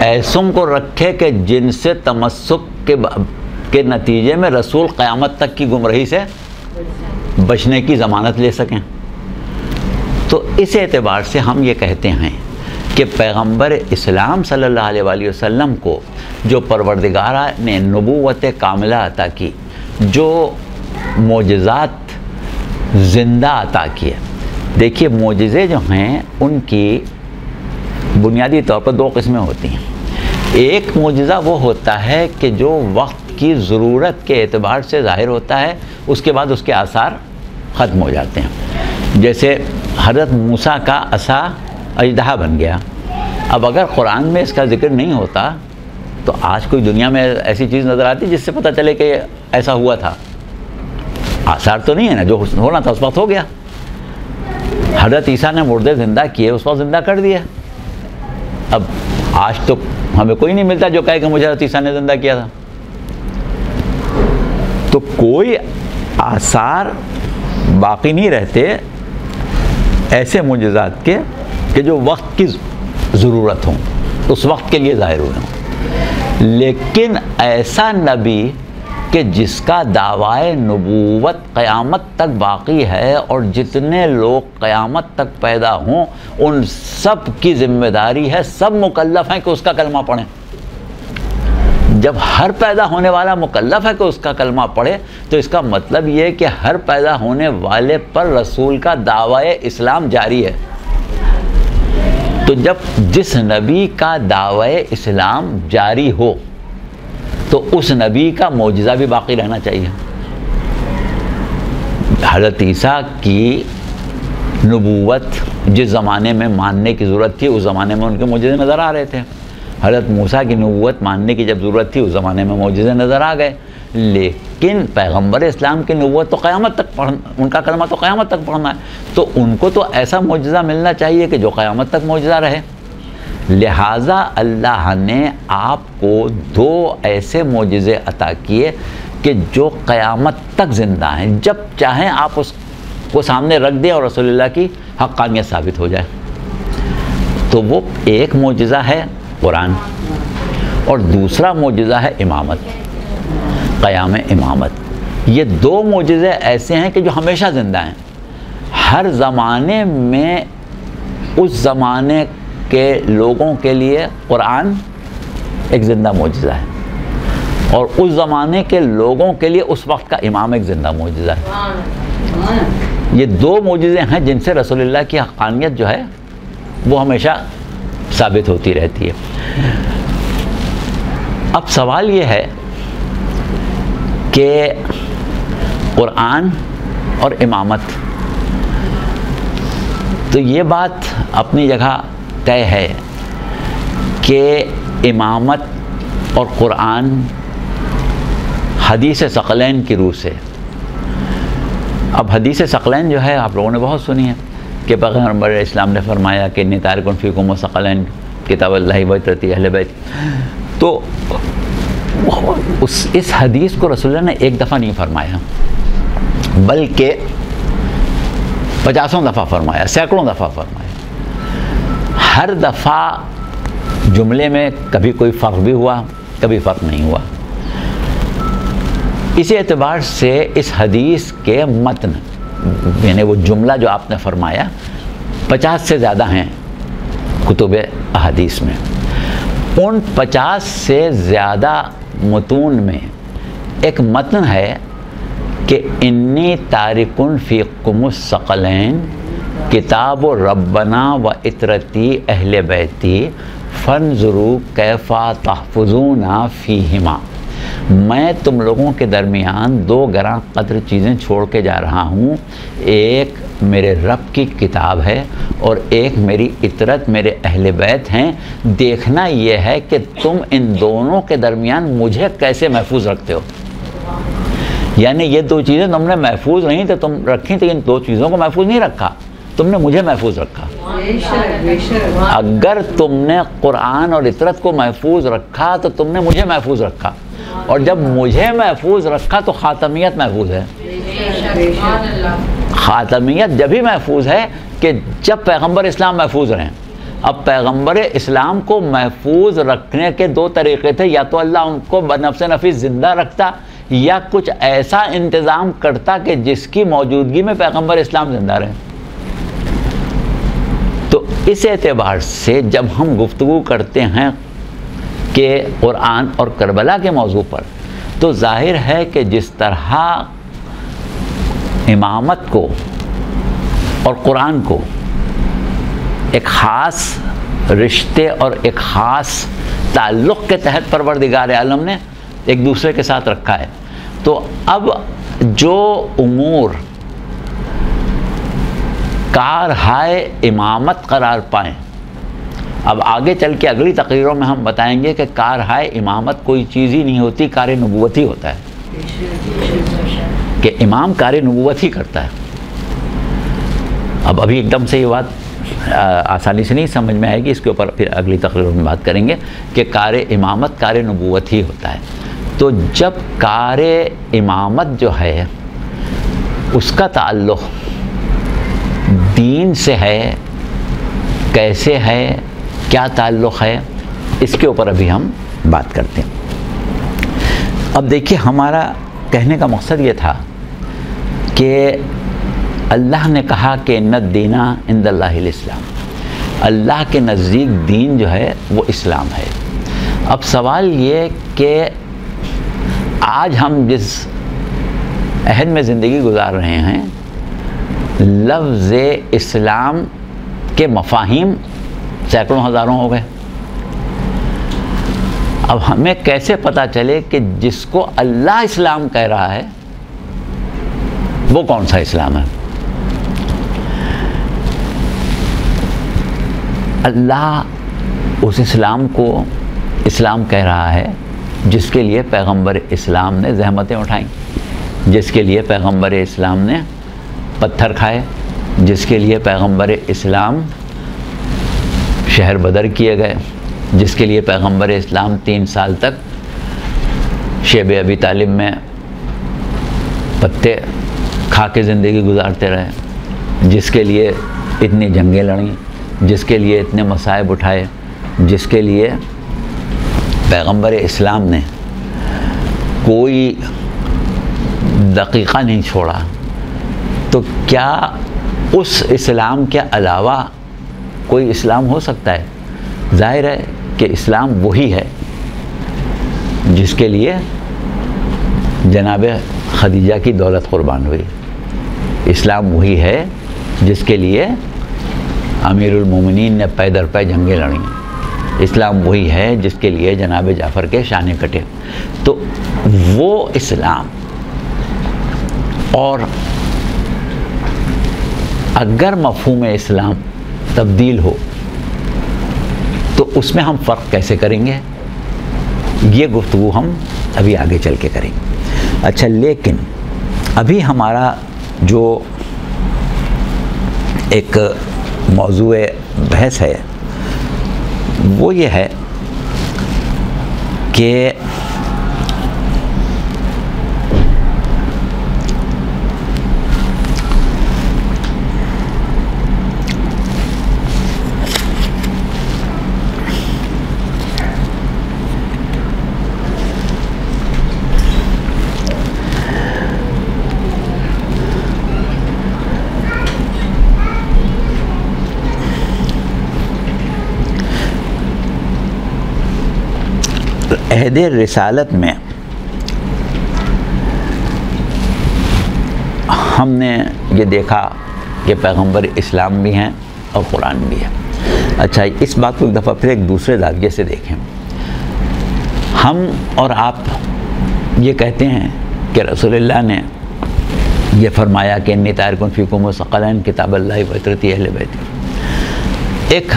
ایسوں کو رکھے کہ جن سے تمسک کے نتیجے میں رسول قیامت تک کی گمراہی سے بچنے کی ضمانت لے سکیں۔ تو اس اعتبار سے ہم یہ کہتے ہیں کہ پیغمبر اسلام صلی اللہ علیہ وآلہ وسلم کو جو پروردگار نے نبوت کاملہ عطا کی، جو معجزات زندہ عطا کیے۔ دیکھیے معجزے جو ہیں ان کی بنیادی طور پر دو قسمیں ہوتی ہیں۔ ایک معجزہ وہ ہوتا ہے کہ جو وقت کی ضرورت کے اعتبار سے ظاہر ہوتا ہے، اس کے بعد اس کے آثار ختم ہو جاتے ہیں۔ جیسے حضرت موسیٰ کا عصا اژدہا بن گیا۔ اب اگر قرآن میں اس کا ذکر نہیں ہوتا تو آج کوئی دنیا میں ایسی چیز نظر آتی جس سے پتہ چلے کہ ایسا ہوا تھا؟ آثار تو نہیں ہے نا، جو ہونا تھا اس وقت ہو گیا۔ حضرت عیسیٰ نے مردے زندہ کیے، اس وقت زندہ کر دیا۔ اب آج تو ہمیں کوئی نہیں ملتا جو کہے کہ مجھے حضرت عیسیٰ نے زندہ کیا تھا۔ تو کوئی آثار باقی نہیں رہتے ایسے معجزات کے کہ جو وقت کی ضرورت ہوں، اس وقت کے لیے ظاہر ہوئے ہوں۔ لیکن ایسا نبی کہ جس کا دعویٰ نبوت قیامت تک باقی ہے اور جتنے لوگ قیامت تک پیدا ہوں ان سب کی ذمہ داری ہے، سب مکلف ہیں کہ اس کا کلمہ پڑھیں۔ جب ہر پیدا ہونے والا مکلف ہے کہ اس کا کلمہ پڑھے تو اس کا مطلب یہ ہے کہ ہر پیدا ہونے والے پر رسول کا دعویٰ اسلام جاری ہے۔ تو جب جس نبی کا دعویٰ اسلام جاری ہو تو اس نبی کا معجزہ بھی باقی رہنا چاہیے۔ حضرت عیسیٰ کی نبوت جس زمانے میں ماننے کی ضرورت تھی اس زمانے میں ان کے معجزے نظر آ رہے تھے۔ حضرت موسیٰ کی نبوت ماننے کی جب ضرورت تھی اس زمانے میں معجزے نظر آ گئے۔ لیکن پیغمبر اسلام کی نبوت تو قیامت تک ان کا کلمہ تو قیامت تک پڑھنا ہے، تو ان کو تو ایسا معجزہ ملنا چاہیے کہ جو قیامت تک معجزہ رہے۔ لہٰذا اللہ نے آپ کو دو ایسے معجزے عطا کیے کہ جو قیامت تک زندہ ہیں، جب چاہیں آپ اس کو سامنے رکھ دیں اور رسول اللہ کی حقانیت ثابت ہو جائے۔ تو وہ ایک معجزہ ہے قرآن اور دوسرا معجزہ ہے امامت، قیام امامت۔ یہ دو معجزے ایسے ہیں کہ جو ہمیشہ زندہ ہیں۔ ہر زمانے میں اس زمانے کے لوگوں کے لیے قرآن ایک زندہ معجزہ ہے اور اس زمانے کے لوگوں کے لیے اس وقت کا امام ایک زندہ معجزہ ہے۔ یہ دو معجزے ہیں جن سے رسول اللہ کی حقانیت جو ہے وہ ہمیشہ ثابت ہوتی رہتی ہے۔ اب سوال یہ ہے کہ قرآن اور امامت، تو یہ بات اپنی جگہ طے ہے کہ امامت اور قرآن حدیث ثقلین کی روح سے۔ اب حدیث ثقلین جو ہے آپ لوگوں نے بہت سنی ہے کہ پیغمبر اسلام نے فرمایا کہ انی تارک فیکم الثقلین کتاب اللہ و عترتی اہل بیت۔ تو اس حدیث کو رسول اللہ نے ایک دفعہ نہیں فرمایا بلکہ 50 دفعہ فرمایا، سینکڑوں دفعہ فرمایا۔ ہر دفعہ جملے میں کبھی کوئی فرق بھی ہوا، کبھی فرق نہیں ہوا۔ اسی اعتبار سے اس حدیث کے متن یعنی وہ جملہ جو آپ نے فرمایا 50 سے زیادہ ہیں کتب احادیث میں۔ ان 50 سے زیادہ متون میں ایک متن ہے کہ انی تارکن فیکم الثقلین کتاب ربنا و عترتی اہل بیتی فانظروا کیف تحفظون فیہما۔ میں تم لوگوں کے درمیان دو گراں قدر چیزیں چھوڑ کے جا رہا ہوں، ایک میرے رب کی کتاب ہے اور ایک میری عطرت میرے اہل بیت ہیں۔ دیکھنا یہ ہے کہ تم ان دونوں کے درمیان مجھے کیسے محفوظ رکھتے ہو۔ یعنی یہ دو چیزیں تم نے محفوظ نہیں تو تم رکھیں، تو ان دو چیزوں کو محفوظ نہیں رکھا، تم نے مجھے محفوظ رکھا۔ اگر تم نے قرآن اور عطرت کو محفوظ رکھا تو تم نے مجھے محفوظ رکھا، اور جب مجھے محفوظ رکھا تو خاتمیت محفوظ ہے۔ خاتمیت جب ہی محفوظ ہے کہ جب پیغمبر اسلام محفوظ رہیں۔ اب پیغمبر اسلام کو محفوظ رکھنے کے دو طریقے تھے، یا تو اللہ ان کو بنفس نفیس زندہ رکھتا یا کچھ ایسا انتظام کرتا کہ جس کی موجودگی میں پیغمبر اسلام زندہ رہے۔ تو اس اعتبار سے جب ہم گفتگو کرتے ہیں کہ قرآن اور کربلا کے موضوع پر، تو ظاہر ہے کہ جس طرح امامت کو اور قرآن کو ایک خاص رشتے اور ایک خاص تعلق کے تحت پروردگار عالم نے ایک دوسرے کے ساتھ رکھا ہے، تو اب جو امور کارہائے امامت قرار پائیں، اب آگے چل کے اگلی تقریروں میں ہم بتائیں گے کہ کارہائے امامت کوئی چیز ہی نہیں ہوتی، کار نبوت ہی ہوتا ہے، کہ امام کار نبوت ہی کرتا ہے۔ اب ابھی ایک دم سے یہ بات آسانی سے نہیں سمجھ میں آئے گی، اس کے اوپر پھر اگلی تقریروں میں بات کریں گے کہ کار امامت کار نبوت ہی ہوتا ہے۔ تو جب کار امامت جو ہے اس کا تعلق دین سے ہے، کیسے ہے، کیا تعلق ہے، اس کے اوپر ابھی ہم بات کرتے ہیں۔ اب دیکھیے، ہمارا کہنے کا مقصد یہ تھا کہ اللہ نے کہا کہ ان الدین عند اللہ الاسلام، اللہ کے نزدیک دین جو ہے وہ اسلام ہے۔ اب سوال یہ کہ آج ہم جس عہد میں زندگی گزار رہے ہیں، لفظ اسلام کے مفاہیم سینکڑوں ہزاروں ہو گئے۔ اب ہمیں کیسے پتہ چلے کہ جس کو اللہ اسلام کہہ رہا ہے وہ کون سا اسلام ہے؟ اللہ اس اسلام کو اسلام کہہ رہا ہے جس کے لیے پیغمبر اسلام نے زحمتیں اٹھائیں، جس کے لیے پیغمبر اسلام نے پتھر کھائے، جس کے لیے پیغمبر اسلام شہر بدر کیے گئے، جس کے لیے پیغمبر اسلام 3 سال تک شیب ابی طالب میں پتے کھا کے زندگی گزارتے رہے، جس کے لیے اتنی جنگیں لڑیں، جس کے لیے اتنے مصائب اٹھائے، جس کے لیے پیغمبر اسلام نے کوئی دقیقہ نہیں چھوڑا، تو کیا اس اسلام کے علاوہ کوئی اسلام ہو سکتا ہے؟ ظاہر ہے کہ اسلام وہی ہے جس کے لیے جناب خدیجہ کی دولت قربان ہوئی، اسلام وہی ہے جس کے لیے امیر المومنین نے پے در پے جنگیں لڑیں، اسلام وہی ہے جس کے لیے جناب جعفر کے شانے کٹے۔ تو وہ اسلام، اور اگر مفہوم اسلام تبدیل ہو تو اس میں ہم فرق کیسے کریں گے؟ یہ گفتگو ہم ابھی آگے چل کے کریں گے۔ اچھا، لیکن ابھی ہمارا جو ایک موضوع بحث ہے وہ یہ ہے کہ عہد رسالت میں ہم نے یہ دیکھا کہ پیغمبر اسلام بھی ہیں اور قرآن بھی ہے۔ اچھا، اس بات کو ایک دفعہ پھر ایک دوسرے زاویے سے دیکھیں۔ ہم اور آپ یہ کہتے ہیں کہ رسول اللہ نے یہ فرمایا کہ انی تارک فیکم ثقلین کتاب اللہ و عترتی اہل بیت۔ ایک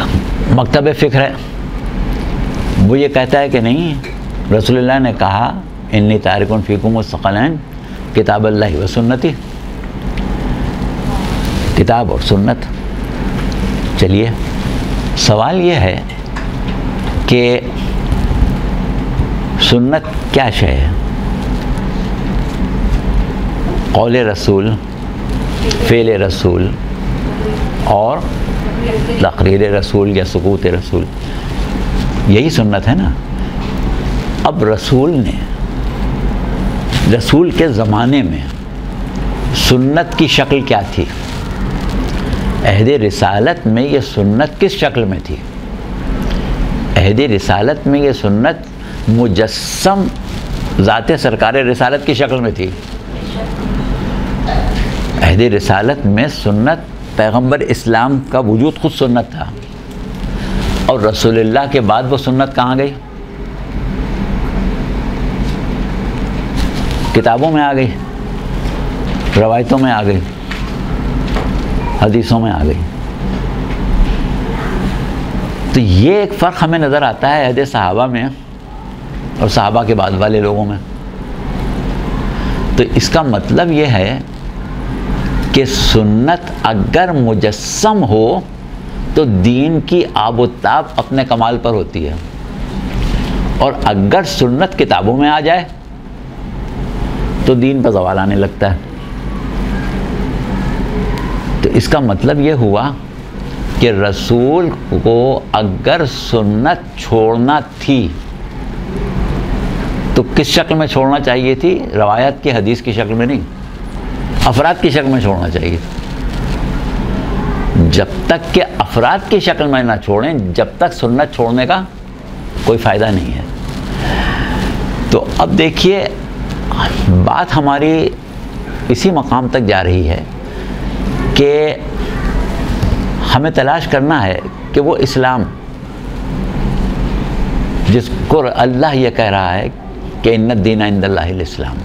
مکتب فکر ہے، وہ یہ کہتا ہے کہ نہیں، رسول اللہ نے کہا انی تارک فیکم ثقلین کتاب اللہ و سنتی، کتاب اور سنت۔ چلیے، سوال یہ ہے کہ سنت کیا شے ہے؟ قول رسول، فعل رسول اور تقریر رسول یا سکوت رسول، یہی سنت ہے نا۔ اب رسول کے زمانے میں سنت کی شکل کیا تھی؟ عہد رسالت میں یہ سنت کس شکل میں تھی؟ عہد رسالت میں یہ سنت مجسم ذات سرکار رسالت کی شکل میں تھی۔ عہد رسالت میں سنت پیغمبر اسلام کا وجود خود سنت تھا، اور رسول اللہ کے بعد وہ سنت کہاں گئی؟ کتابوں میں آ گئی، روایتوں میں آ گئی، حدیثوں میں آ گئی۔ تو یہ ایک فرق ہمیں نظر آتا ہے عہد صحابہ میں اور صحابہ کے بعد والے لوگوں میں۔ تو اس کا مطلب یہ ہے کہ سنت اگر مجسم ہو تو دین کی آب و تاب اپنے کمال پر ہوتی ہے، اور اگر سنت کتابوں میں آ جائے تو دین پر زوال آنے لگتا ہے۔ تو اس کا مطلب یہ ہوا کہ رسول کو اگر سنت چھوڑنا تھی تو کس شکل میں چھوڑنا چاہیے تھی؟ روایت کی، حدیث کی شکل میں نہیں، افراد کی شکل میں چھوڑنا چاہیے۔ جب تک کہ افراد کی شکل میں نہ چھوڑیں، جب تک سنت چھوڑنے کا کوئی فائدہ نہیں ہے۔ تو اب دیکھیے بات ہماری اسی مقام تک جا رہی ہے کہ ہمیں تلاش کرنا ہے کہ وہ اسلام جس کو اللہ یہ کہہ رہا ہے کہ ان الدین عند اللہ الاسلام،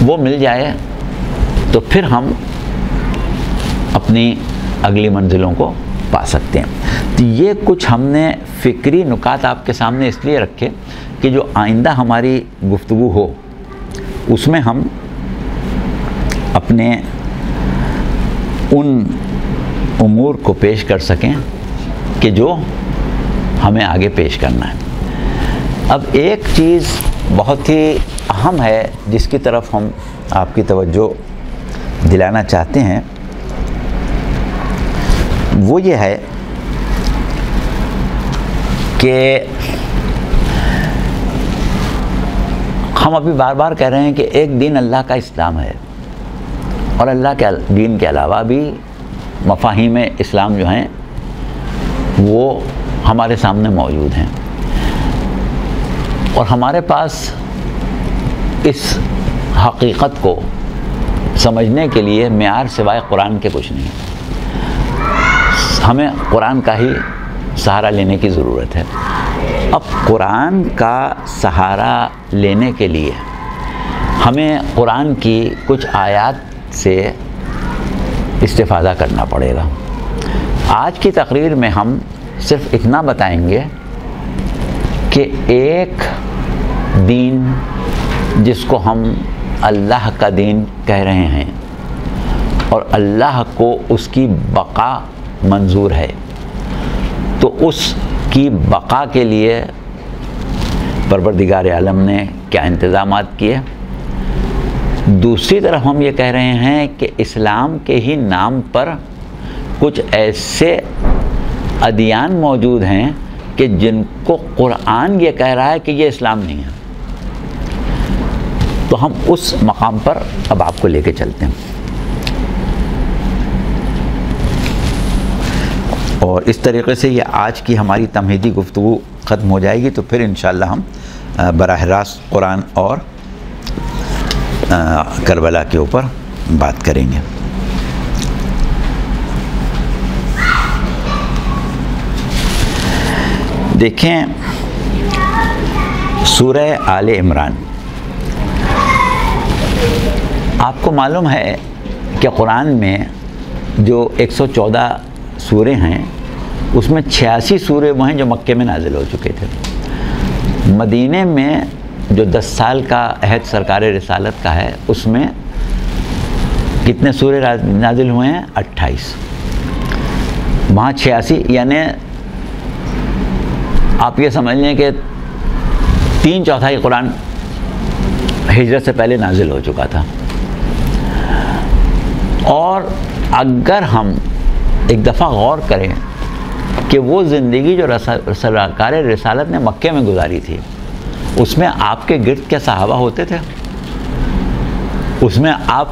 وہ مل جائے تو پھر ہم اپنی اگلی منزلوں کو پا سکتے ہیں۔ تو یہ کچھ ہم نے فکری نکات آپ کے سامنے اس لیے رکھے کہ جو آئندہ ہماری گفتگو ہو اس میں ہم اپنے ان امور کو پیش کر سکیں کہ جو ہمیں آگے پیش کرنا ہے۔ اب ایک چیز بہت ہی اہم ہے جس کی طرف ہم آپ کی توجہ دلانا چاہتے ہیں، وہ یہ ہے کہ ہم ابھی بار بار کہہ رہے ہیں کہ ایک دین اللہ کا اسلام ہے، اور اللہ کے دین کے علاوہ بھی مفاہیم اسلام جو ہیں وہ ہمارے سامنے موجود ہیں، اور ہمارے پاس اس حقیقت کو سمجھنے کے لیے معیار سوائے قرآن کے کچھ نہیں۔ ہمیں قرآن کا ہی سہارا لینے کی ضرورت ہے۔ اب قرآن کا سہارا لینے کے لیے ہمیں قرآن کی کچھ آیات سے استفادہ کرنا پڑے گا۔ آج کی تقریر میں ہم صرف اتنا بتائیں گے کہ ایک دین جس کو ہم اللہ کا دین کہہ رہے ہیں اور اللہ کو اس کی بقا منظور ہے، تو اس کی بقا کے لیے پروردگار عالم نے کیا انتظامات کیے۔ دوسری طرف ہم یہ کہہ رہے ہیں کہ اسلام کے ہی نام پر کچھ ایسے ادیان موجود ہیں کہ جن کو قرآن یہ کہہ رہا ہے کہ یہ اسلام نہیں ہے۔ تو ہم اس مقام پر اب آپ کو لے کے چلتے ہیں، اور اس طریقے سے یہ آج کی ہماری تمہیدی گفتگو ختم ہو جائے گی۔ تو پھر انشاءاللہ ہم براہ راست قرآن اور کربلا کے اوپر بات کریں گے۔ دیکھیں سورہ آل عمران، آپ کو معلوم ہے کہ قرآن میں جو 114 سورے ہیں اس میں 86 سورے وہ ہیں جو مکے میں نازل ہو چکے تھے۔ مدینے میں جو 10 سال کا عہد سرکار رسالت کا ہے اس میں کتنے سورے نازل ہوئے ہیں؟ 28۔ وہاں 86، یعنی آپ یہ سمجھ لیں کہ 3/4 قرآن ہجرت سے پہلے نازل ہو چکا تھا۔ اور اگر ہم ایک دفعہ غور کریں کہ وہ زندگی جو سرکار رسالت نے مکے میں گزاری تھی، اس میں آپ کے گرد کیا صحابہ ہوتے تھے؟ اس میں آپ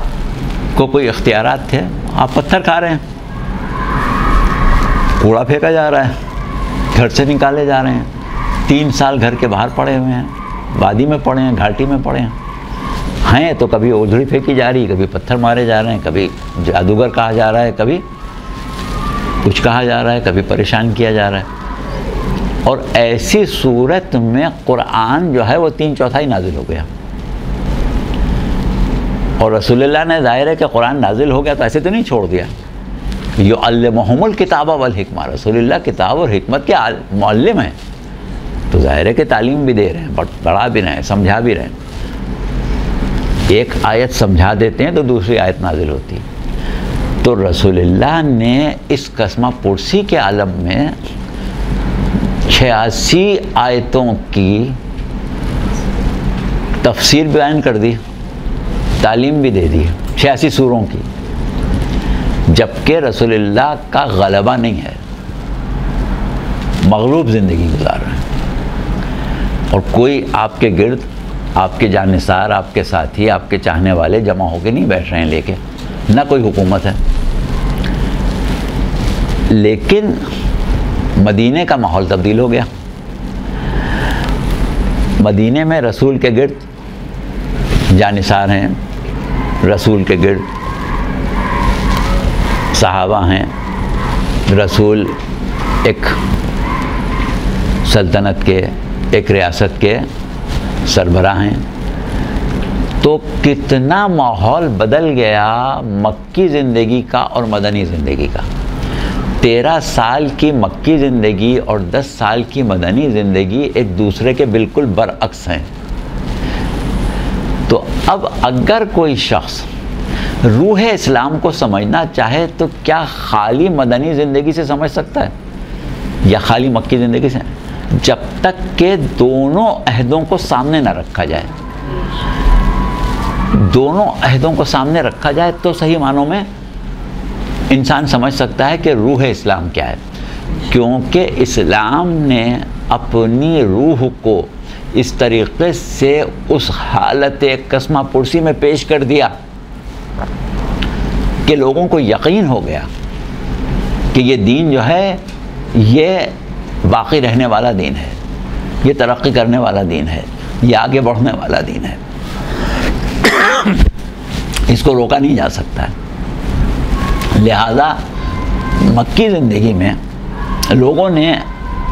کو کوئی اختیارات تھے؟ آپ پتھر کھا رہے ہیں، کوڑا پھینکا جا رہا ہے، گھر سے نکالے جا رہے ہیں، 3 سال گھر کے باہر پڑے ہوئے ہیں، وادی میں پڑے ہیں، گھاٹی میں پڑے ہیں تو کبھی اوجھڑی پھینکی جا رہی ہے، کبھی پتھر مارے جا رہے ہیں، کبھی جادوگر کہا جا رہا ہے، کبھی کچھ کہا جا رہا ہے، کبھی پریشان کیا جا رہا ہے۔ اور ایسی صورت میں قرآن جو ہے وہ 3/4 نازل ہو گیا، اور رسول اللہ نے ظاہر ہے کہ قرآن نازل ہو گیا تو ایسے تو نہیں چھوڑ دیا۔ یعلمہم الکتاب والحکمہ، رسول اللہ کتاب اور حکمت کے معلم ہیں، تو ظاہر ہے کہ تعلیم بھی دے رہے ہیں، پڑھا بھی رہے ہیں، سمجھا بھی رہے ہیں۔ ایک آیت سمجھا دیتے ہیں تو دوسری آیت نازل ہوتی ہے۔ تو رسول اللہ نے اس قسمہ پرسی کے عالم میں 86 آیتوں کی تفسیر بیان کر دی، تعلیم بھی دے دی، 86 سوروں کی، جبکہ رسول اللہ کا غلبہ نہیں ہے، مغلوب زندگی گزار رہے ہیں، اور کوئی آپ کے گرد، آپ کے جانثار، آپ کے ساتھی، آپ کے چاہنے والے جمع ہو کے نہیں بیٹھ رہے ہیں لے کے، نہ کوئی حکومت ہے۔ لیکن مدینے کا ماحول تبدیل ہو گیا، مدینے میں رسول کے گرد جانثار ہیں، رسول کے گرد صحابہ ہیں، رسول ایک سلطنت کے، ایک ریاست کے سربراہ ہیں۔ تو کتنا ماحول بدل گیا مکی زندگی کا اور مدنی زندگی کا۔ 13 سال کی مکی زندگی اور 10 سال کی مدنی زندگی ایک دوسرے کے بالکل برعکس ہیں۔ تو اب اگر کوئی شخص روح اسلام کو سمجھنا چاہے تو کیا خالی مدنی زندگی سے سمجھ سکتا ہے یا خالی مکی زندگی سے؟ جب تک کہ دونوں عہدوں کو سامنے نہ رکھا جائے، دونوں عہدوں کو سامنے رکھا جائے تو صحیح معنوں میں انسان سمجھ سکتا ہے کہ روح اسلام کیا ہے۔ کیونکہ اسلام نے اپنی روح کو اس طریقے سے اس حالت قسمہ پرسی میں پیش کر دیا کہ لوگوں کو یقین ہو گیا کہ یہ دین جو ہے یہ باقی رہنے والا دین ہے، یہ ترقی کرنے والا دین ہے، یہ آگے بڑھنے والا دین ہے، اس کو روکا نہیں جا سکتا ہے۔ لہذا مکی زندگی میں لوگوں نے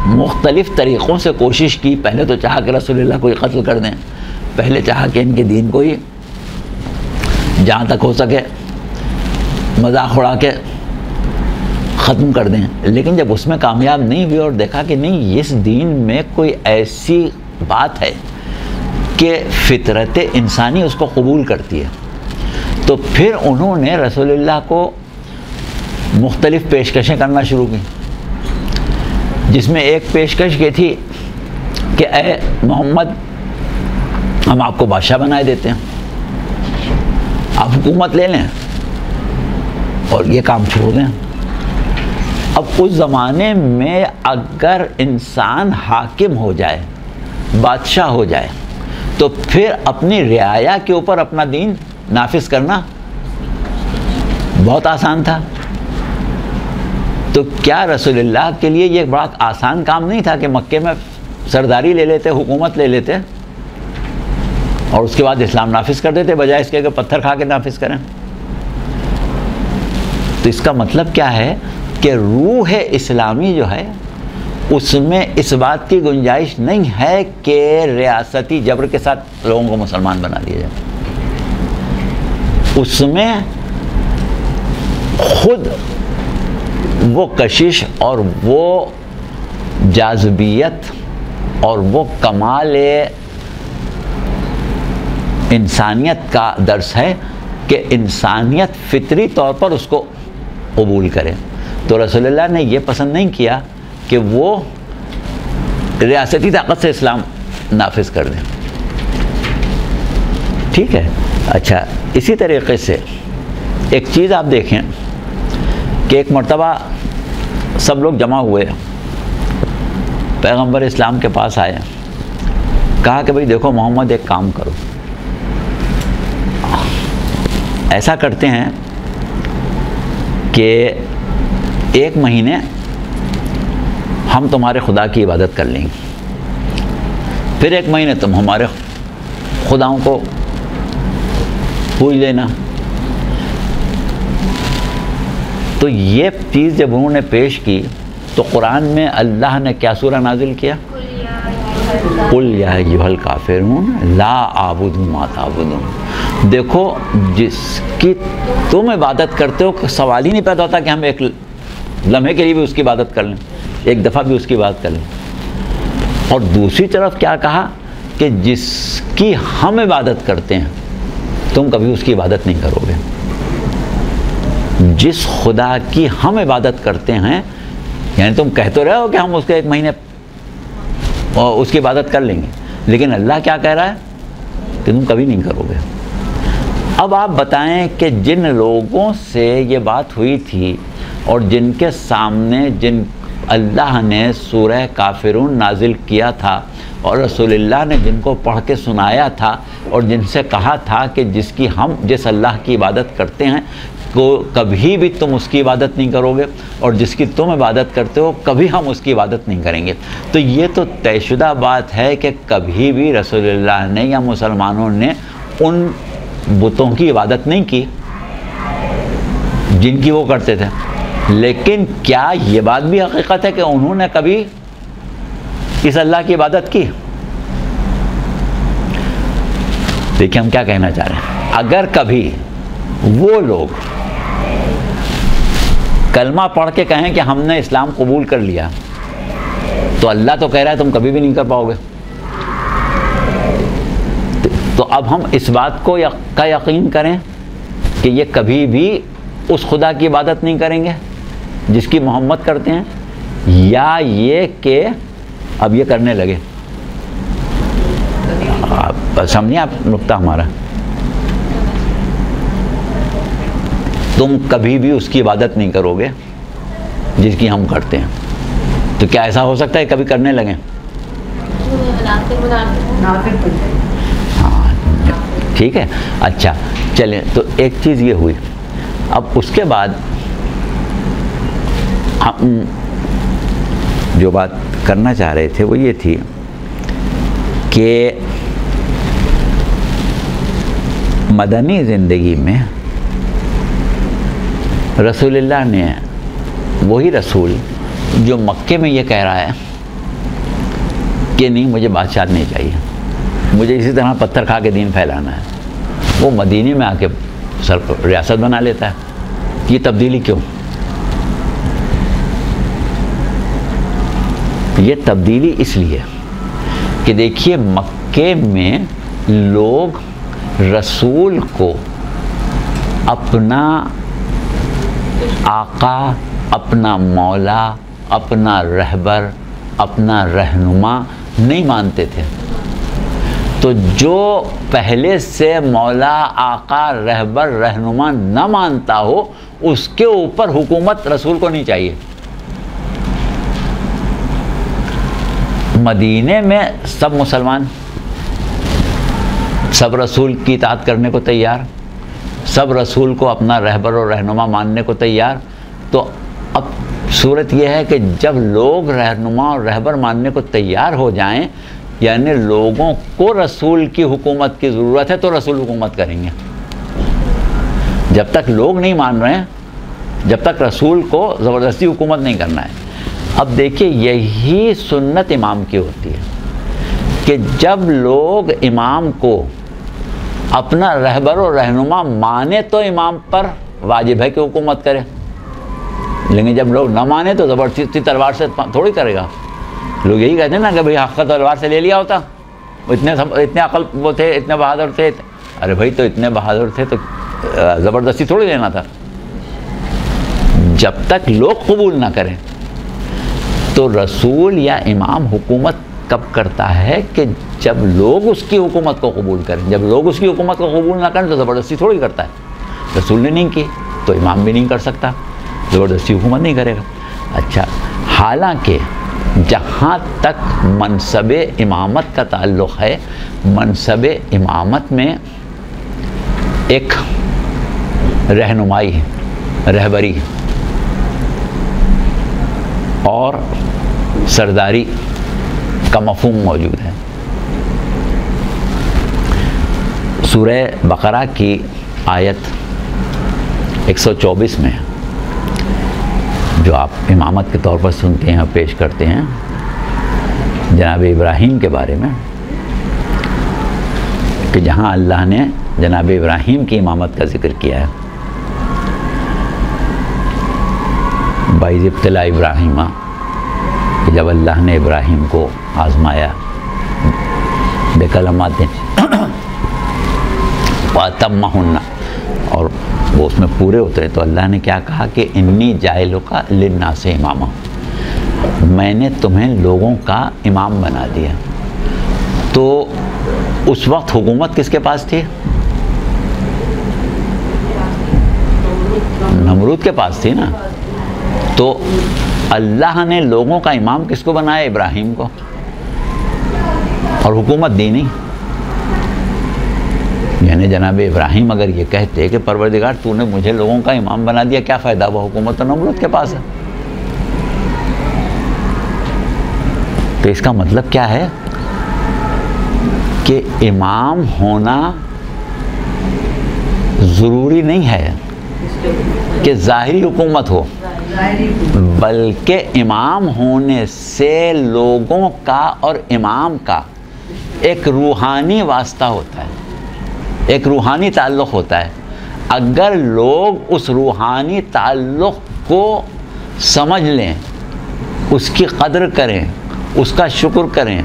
مختلف طریقوں سے کوشش کی۔ پہلے تو چاہا کہ رسول اللہ کو ہی قتل کر دیں، پہلے چاہا کہ ان کے دین کو ہی جہاں تک ہو سکے مذاق اڑا کے ختم کر دیں، لیکن جب اس میں کامیاب نہیں ہوئی اور دیکھا کہ نہیں، اس دین میں کوئی ایسی بات ہے کہ فطرت انسانی اس کو قبول کرتی ہے، تو پھر انہوں نے رسول اللہ کو مختلف پیشکشیں کرنا شروع کی، جس میں ایک پیشکش یہ تھی کہ اے محمد، ہم آپ کو بادشاہ بنائے دیتے ہیں، آپ حکومت لے لیں اور یہ کام چھوڑ دیں۔ اب اس زمانے میں اگر انسان حاکم ہو جائے، بادشاہ ہو جائے، تو پھر اپنی رعایا کے اوپر اپنا دین نافذ کرنا بہت آسان تھا۔ تو کیا رسول اللہ کے لیے یہ بڑا آسان کام نہیں تھا کہ مکے میں سرداری لے لیتے، حکومت لے لیتے اور اس کے بعد اسلام نافذ کر دیتے، بجائے اس کے کہ پتھر کھا کے نافذ کریں؟ تو اس کا مطلب کیا ہے کہ روح اسلامی جو ہے اس میں اس بات کی گنجائش نہیں ہے کہ ریاستی جبر کے ساتھ لوگوں کو مسلمان بنا دیا جائے۔ اس میں خود وہ کشش اور وہ جاذبیت اور وہ کمال انسانیت کا درس ہے کہ انسانیت فطری طور پر اس کو قبول کرے۔ تو رسول اللہ نے یہ پسند نہیں کیا کہ وہ ریاستی طاقت سے اسلام نافذ کر دیں۔ ٹھیک ہے، اچھا، اسی طریقے سے ایک چیز آپ دیکھیں کہ ایک مرتبہ سب لوگ جمع ہوئے، پیغمبر اسلام کے پاس آئے، کہا کہ بھئی دیکھو محمد ایک کام کرو، ایسا کرتے ہیں کہ 1 مہینے ہم تمہارے خدا کی عبادت کر لیں گے، پھر 1 مہینے تم ہمارے خداؤں کو پوج لینا۔ تو یہ چیز جب انہوں نے پیش کی تو قرآن میں اللہ نے کیا سورہ نازل کیا؟ قُلْ يَا أَيُّهَا الْكَافِرُونَ لَا أَعْبُدُ مَا تَعْبُدُونَ۔ دیکھو جس کی تم عبادت کرتے ہو سوال ہی نہیں پیدا ہوتا کہ ہم ایک لمحے کے لیے بھی اس کی عبادت کر لیں، ایک دفعہ بھی اس کی عبادت کر لیں۔ اور دوسری طرف کیا کہا کہ جس کی ہم عبادت کرتے ہیں تم کبھی اس کی عبادت نہیں کرو گے۔ جس خدا کی ہم عبادت کرتے ہیں، یعنی تم کہتے رہے ہو کہ ہم اس کے 1 مہینے اس کی عبادت کر لیں گے، لیکن اللہ کیا کہہ رہا ہے کہ تم کبھی نہیں کرو گے۔ اب آپ بتائیں کہ جن لوگوں سے یہ بات ہوئی تھی اور جن کے سامنے جن اللہ نے سورہ کافرون نازل کیا تھا اور رسول اللہ نے جن کو پڑھ کے سنایا تھا اور جن سے کہا تھا کہ جس اللہ کی عبادت کرتے ہیں کو کبھی بھی تم اس کی عبادت نہیں کرو گے، اور جس کی تم عبادت کرتے ہو کبھی ہم اس کی عبادت نہیں کریں گے، تو یہ تو طے شدہ بات ہے کہ کبھی بھی رسول اللہ نے یا مسلمانوں نے ان بتوں کی عبادت نہیں کی جن کی وہ کرتے تھے۔ لیکن کیا یہ بات بھی حقیقت ہے کہ انہوں نے کبھی اس اللہ کی عبادت کی؟ دیکھیں ہم کیا کہنا چاہ رہے ہیں، اگر کبھی وہ لوگ کلمہ پڑھ کے کہیں کہ ہم نے اسلام قبول کر لیا، تو اللہ تو کہہ رہا ہے تم کبھی بھی نہیں کر پاؤ گے۔ تو اب ہم اس بات کو کا یقین کریں کہ یہ کبھی بھی اس خدا کی عبادت نہیں کریں گے جس کی محمد کرتے ہیں، یا یہ کہ اب یہ کرنے لگے؟ سمجھیں آپ نقطہ ہمارا، تم کبھی بھی اس کی عبادت نہیں کرو گے جس کی ہم کرتے ہیں، تو کیا ایسا ہو سکتا ہے کبھی کرنے لگیں؟ ہاں ٹھیک ہے، اچھا چلیں، تو ایک چیز یہ ہوئی۔ اب اس کے بعد ہم جو بات کرنا چاہ رہے تھے وہ یہ تھی کہ مدنی زندگی میں رسول اللہ نے، وہی رسول جو مکے میں یہ کہہ رہا ہے کہ نہیں مجھے بادشاہ نہیں چاہیے، مجھے اسی طرح پتھر کھا کے دین پھیلانا ہے، وہ مدینے میں آ کے ریاست بنا لیتا ہے۔ یہ تبدیلی کیوں؟ یہ تبدیلی اس لیے کہ دیکھیے مکے میں لوگ رسول کو اپنا آقا، اپنا مولا، اپنا رہبر، اپنا رہنما نہیں مانتے تھے، تو جو پہلے سے مولا، آقا، رہبر، رہنما نہ مانتا ہو اس کے اوپر حکومت رسول کو نہیں چاہیے۔ مدینے میں سب مسلمان، سب رسول کی اطاعت کرنے کو تیار، سب رسول کو اپنا رہبر اور رہنما ماننے کو تیار، تو اب صورت یہ ہے کہ جب لوگ رہنما اور رہبر ماننے کو تیار ہو جائیں، یعنی لوگوں کو رسول کی حکومت کی ضرورت ہے تو رسول حکومت کریں گے۔ جب تک لوگ نہیں مان رہے ہیں، جب تک رسول کو زبردستی حکومت نہیں کرنا ہے۔ اب دیکھیے یہی سنت امام کی ہوتی ہے کہ جب لوگ امام کو اپنا رہبر و رہنما مانے تو امام پر واجب ہے کہ حکومت کرے، لیکن جب لوگ نہ مانے تو زبردستی تلوار سے تھوڑی کرے گا۔ لوگ یہی کہتے ہیں نا کہ بھئی حق کا تلوار سے لے لیا ہوتا، اتنے عقل وہ تھے، اتنے بہادر تھے۔ ارے بھائی تو اتنے بہادر تھے تو زبردستی تھوڑی لینا تھا۔ جب تک لوگ قبول نہ کریں تو رسول یا امام حکومت کب کرتا ہے کہ جب لوگ اس کی حکومت کو قبول کریں۔ جب لوگ اس کی حکومت کو قبول نہ کریں تو زبردستی تھوڑی کرتا ہے۔ رسول نے نہیں کی تو امام بھی نہیں کر سکتا۔ زبردستی حکومت نہیں کرے گا. اچھا، حالانکہ جہاں تک منصب امامت کا تعلق ہے، منصب امامت میں ایک رہنمائی، رہبری اور سرداری کا مفہوم موجود ہے. سورہ بقرہ کی آیت 124 میں جو آپ امامت کے طور پر سنتے ہیں اور پیش کرتے ہیں جناب ابراہیم کے بارے میں، کہ جہاں اللہ نے جناب ابراہیم کی امامت کا ذکر کیا ہے، بَإِذِ ابْتَلَىٰ ابراہیمہ، کہ جب اللہ نے ابراہیم کو آزمایا بکلمات وَأَتَمَّهُنَّ، اور وہ اس میں پورے اترے، تو اللہ نے کیا کہا کہ انی جاعلک للناس اماما، میں نے تمہیں لوگوں کا امام بنا دیا. تو اس وقت حکومت کس کے پاس تھی؟ نمرود کے پاس تھی نا. تو اللہ نے لوگوں کا امام کس کو بنایا؟ ابراہیم کو، اور حکومت دی نہیں. یعنی جناب ابراہیم اگر یہ کہتے کہ پروردگار تو نے مجھے لوگوں کا امام بنا دیا، کیا فائدہ؟ وہ حکومت تو نمرود کے پاس ہے. تو اس کا مطلب کیا ہے کہ امام ہونا ضروری نہیں ہے کہ ظاہری حکومت ہو، بلکہ امام ہونے سے لوگوں کا اور امام کا ایک روحانی واسطہ ہوتا ہے، ایک روحانی تعلق ہوتا ہے. اگر لوگ اس روحانی تعلق کو سمجھ لیں، اس کی قدر کریں، اس کا شکر کریں،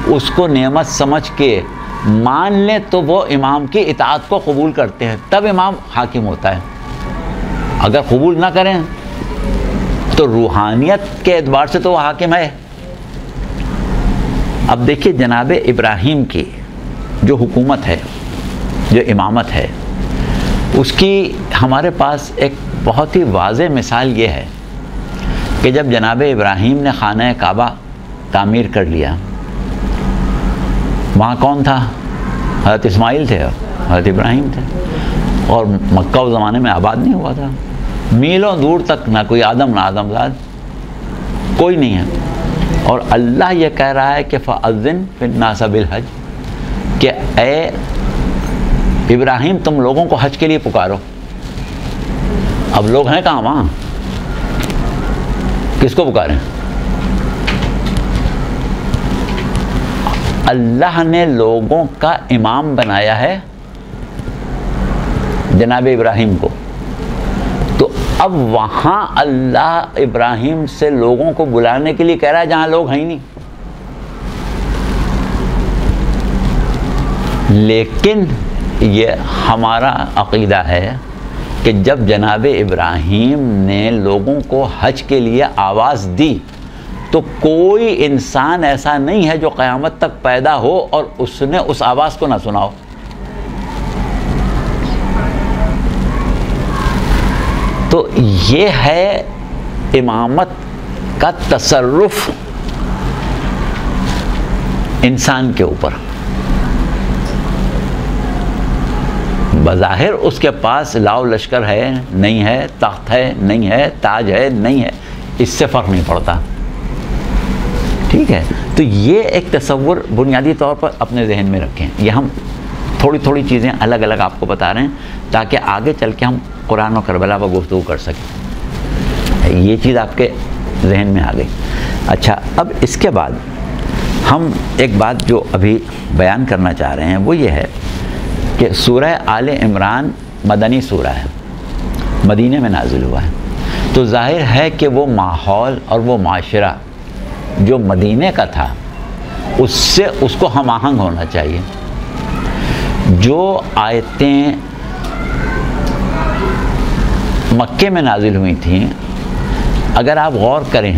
اس کو نعمت سمجھ کے مان لیں، تو وہ امام کی اطاعت کو قبول کرتے ہیں، تب امام حاکم ہوتا ہے. اگر قبول نہ کریں تو روحانیت کے اعتبار سے تو وہ حاکم ہے. اب دیکھیے جناب ابراہیم کی جو حکومت ہے، جو امامت ہے، اس کی ہمارے پاس ایک بہت ہی واضح مثال یہ ہے کہ جب جناب ابراہیم نے خانہ کعبہ تعمیر کر لیا، وہاں کون تھا؟ حضرت اسماعیل تھے، حضرت ابراہیم تھے، اور مکہ اس زمانے میں آباد نہیں ہوا تھا. میلوں دور تک نہ کوئی آدم نہ آدمزاد، کوئی نہیں ہے. اور اللہ یہ کہہ رہا ہے کہ فَأَذِّن فِي النَّاسِ بِالْحَجِّ، کہ اے ابراہیم تم لوگوں کو حج کے لیے پکارو. اب لوگ ہیں کہاں؟ وہاں کس کو پکاریں؟ اللہ نے لوگوں کا امام بنایا ہے جناب ابراہیم کو. تو اب وہاں اللہ ابراہیم سے لوگوں کو بلانے کے لیے کہہ رہا ہے جہاں لوگ ہیں ہی نہیں. لیکن یہ ہمارا عقیدہ ہے کہ جب جناب ابراہیم نے لوگوں کو حج کے لیے آواز دی تو کوئی انسان ایسا نہیں ہے جو قیامت تک پیدا ہو اور اس نے اس آواز کو نہ سنا ہو. تو یہ ہے امامت کا تصرف انسان کے اوپر. بظاہر اس کے پاس لاؤ لشکر ہے نہیں ہے، تخت ہے نہیں ہے، تاج ہے نہیں ہے، اس سے فرق نہیں پڑتا. ٹھیک ہے، تو یہ ایک تصور بنیادی طور پر اپنے ذہن میں رکھیں. یہ ہم تھوڑی تھوڑی چیزیں الگ الگ آپ کو بتا رہے ہیں تاکہ آگے چل کے ہم قرآن و کربلا پر گفتگو کر سکیں. یہ چیز آپ کے ذہن میں آ گئی. اچھا، اب اس کے بعد ہم ایک بات جو ابھی بیان کرنا چاہ رہے ہیں وہ یہ ہے کہ سورہ آل عمران مدنی سورہ ہے، مدینے میں نازل ہوا ہے. تو ظاہر ہے کہ وہ ماحول اور وہ معاشرہ جو مدینے کا تھا اس سے اس کو ہم آہنگ ہونا چاہیے. جو آیتیں مکے میں نازل ہوئی تھیں، اگر آپ غور کریں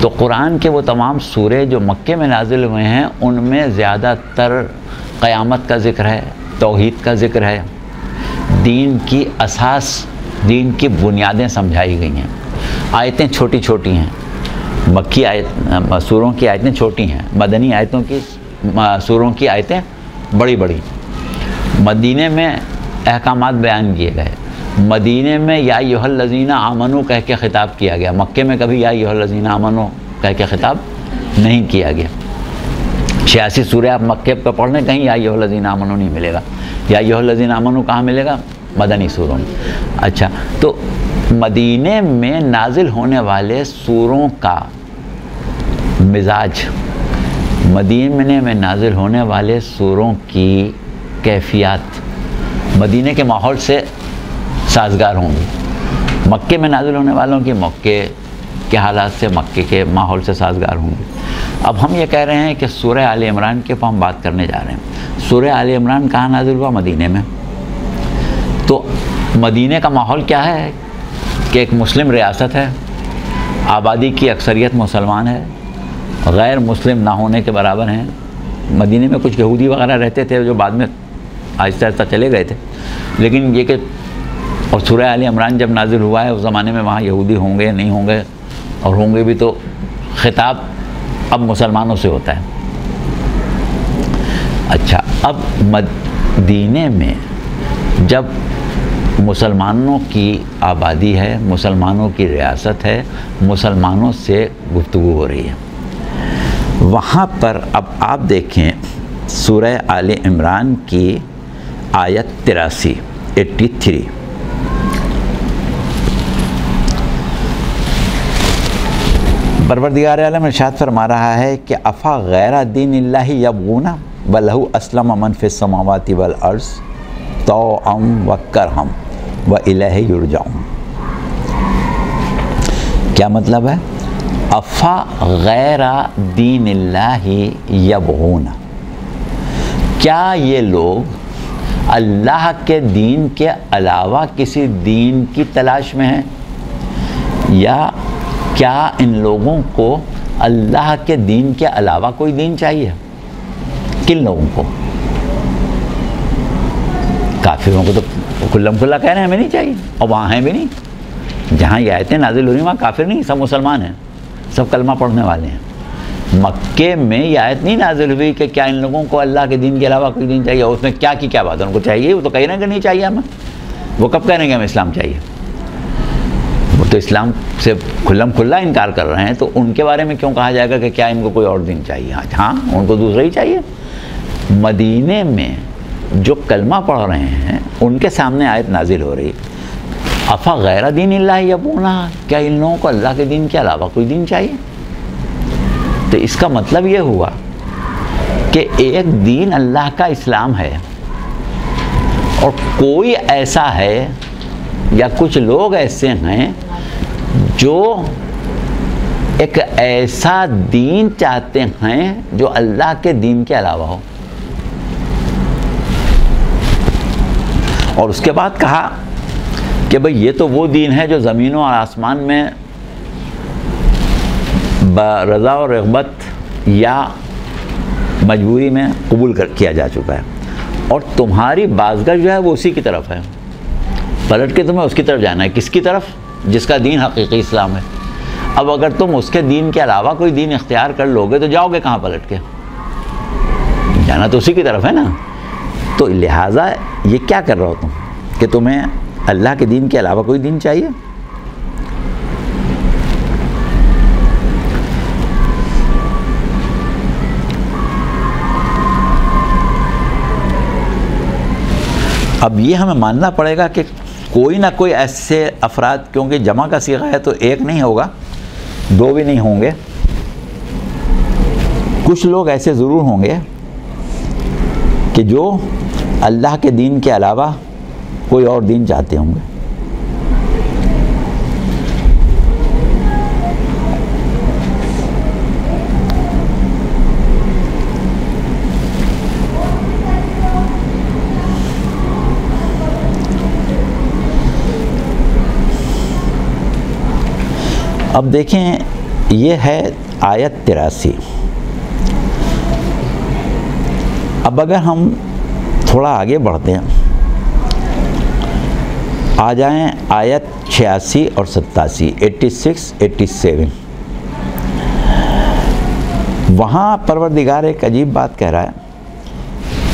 تو قرآن کے وہ تمام سورے جو مکے میں نازل ہوئے ہیں ان میں زیادہ تر قیامت کا ذکر ہے، توحید کا ذکر ہے، دین کی اساس دین کی بنیادیں سمجھائی گئی ہیں. آیتیں چھوٹی چھوٹی ہیں، مکی سوروں کی آیتیں چھوٹی ہیں، مدنی آیتوں کی سوروں کی آیتیں بڑی بڑی. مدینے میں احکامات بیان کیے گئے، مدینے میں یا ایھا الذین آمنو کہہ کے خطاب کیا گیا. مکے میں کبھی یا ایھا الذین آمنو کہہ کے خطاب نہیں کیا گیا. 86 سورہ آپ مکے پہ پڑھ لیں، کہیں یا ایھا الذین آمنو نہیں ملے گا. یا ایھا الذین آمنو کہاں ملے گا؟ مدنی سوروں میں. اچھا، تو مدینے میں نازل ہونے والے سوروں کا مزاج، مدینے میں نازل ہونے والے سوروں کی کیفیات مدینے کے ماحول سے سازگار ہوں گی. مکے میں نازل ہونے والوں کی مکے کے حالات سے، مکے کے ماحول سے سازگار ہوں گی. اب ہم یہ کہہ رہے ہیں کہ سورہ آل عمران کے اوپر ہم بات کرنے جا رہے ہیں. سورہ آل عمران کہاں نازل ہوا؟ مدینے میں. تو مدینے کا ماحول کیا ہے کہ ایک مسلم ریاست ہے، آبادی کی اکثریت مسلمان ہے، غیر مسلم نہ ہونے کے برابر ہیں. مدینے میں کچھ یہودی وغیرہ رہتے تھے جو بعد میں آہستہ آہستہ چلے گئے تھے، لیکن یہ کہ اور سورہ آل عمران جب نازل ہوا ہے اس زمانے میں وہاں یہودی ہوں گے نہیں ہوں گے، اور ہوں گے بھی تو خطاب اب مسلمانوں سے ہوتا ہے. اچھا، اب مدینے میں جب مسلمانوں کی آبادی ہے، مسلمانوں کی ریاست ہے، مسلمانوں سے گفتگو ہو رہی ہے، وہاں پر اب آپ دیکھیں سورہ آل عمران کی آیت 83 پروردگار عالم ارشاد فرما رہا ہے کہ افا غیر دین اللہ یبغون ولہ اسلم من فی السماوات والارض طوعا وکرہا والیہ یرجعون. کیا مطلب ہے؟ افا غیر دین اللہ یبغون، کیا یہ لوگ اللہ کے دین کے علاوہ کسی دین کی تلاش میں ہیں، یا کیا ان لوگوں کو اللہ کے دین کے علاوہ کوئی دین چاہیے؟ کن لوگوں کو؟ کافروں کو تو کھلم کھلا کہہ رہے ہیں ہمیں نہیں چاہیے، اور وہاں ہیں بھی نہیں. جہاں یہ آیتیں نازل ہو رہی ہیں وہاں کافر نہیں، سب مسلمان ہیں، سب کلمہ پڑھنے والے ہیں. مکے میں یہ آیت نہیں نازل ہوئی کہ کیا ان لوگوں کو اللہ کے دین کے علاوہ کوئی دین چاہیے. اس میں کیا کی کیا بات ہے؟ ان کو چاہیے، وہ تو کہہ رہے ہیں کہ نہیں چاہیے ہمیں. وہ کب کہہ رہے ہیں کہ ہمیں اسلام چاہیے؟ وہ تو اسلام سے کھلم کھلا انکار کر رہے ہیں، تو ان کے بارے میں کیوں کہا جائے گا کہ کیا ان کو کوئی اور دین چاہیے؟ ہاں، ان کو دوسرا ہی چاہیے. مدینے میں جو کلمہ پڑھ رہے ہیں ان کے سامنے آیت نازل ہو رہی، افا غیر دین اللہ یبغون، کیا ان لوگوں کو اللہ کے دین کے علاوہ کوئی دین چاہیے؟ تو اس کا مطلب یہ ہوا کہ ایک دین اللہ کا اسلام ہے، اور کوئی ایسا ہے یا کچھ لوگ ایسے ہیں جو ایک ایسا دین چاہتے ہیں جو اللہ کے دین کے علاوہ ہو. اور اس کے بعد کہا کہ بھئی یہ تو وہ دین ہے جو زمین و آسمان میں برضا و رغبت یا مجبوری میں قبول کیا جا چکا ہے، اور تمہاری بازگشت جو ہے وہ اسی کی طرف ہے. پلٹ کے تمہیں اس کی طرف جانا ہے. کس کی طرف؟ جس کا دین حقیقی اسلام ہے. اب اگر تم اس کے دین کے علاوہ کوئی دین اختیار کر لو گے تو جاؤ گے کہاں پلٹ کے؟ جانا تو اسی کی طرف ہے نا. تو لہٰذا یہ کیا کر رہا ہو تم کہ تمہیں اللہ کے دین کے علاوہ کوئی دین چاہیے؟ اب یہ ہمیں ماننا پڑے گا کہ کوئی نہ کوئی ایسے افراد، کیونکہ جمع کا صیغہ ہے تو ایک نہیں ہوگا، دو بھی نہیں ہوں گے، کچھ لوگ ایسے ضرور ہوں گے کہ جو اللہ کے دین کے علاوہ کوئی اور دین چاہتے ہوں گے. اب دیکھیں، یہ ہے آیت 83. اب اگر ہم تھوڑا آگے بڑھتے ہیں آ جائیں آیت 86 اور 87، 86 87۔ وہاں پروردگار ایک عجیب بات کہہ رہا ہے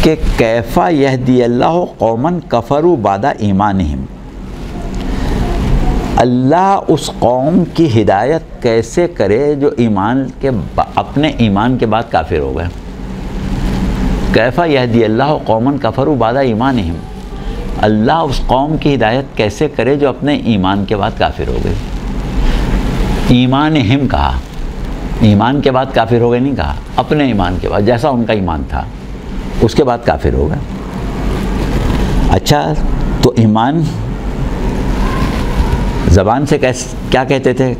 کہ کیف یہدی اللہ قوما کفروا بعد ایمانہم، اللہ اس قوم کی ہدایت کیسے کرے جو اپنے ایمان کے بعد کافر ہو گئے۔ کیف یہدی اللہ قوما کفروا بعد ایمانہم، اللہ اس قوم کی ہدایت کیسے کرے جو اپنے ایمان کے بعد کافر ہو گئے۔ ایمانہم کہا، ایمان کے بعد کافر ہو گئے نہیں کہا، اپنے ایمان کے بعد، جیسا ان کا ایمان تھا اس کے بعد کافر ہو گئے۔ اچھا، تو ایمان زبان سے کیا کہتے تھے؟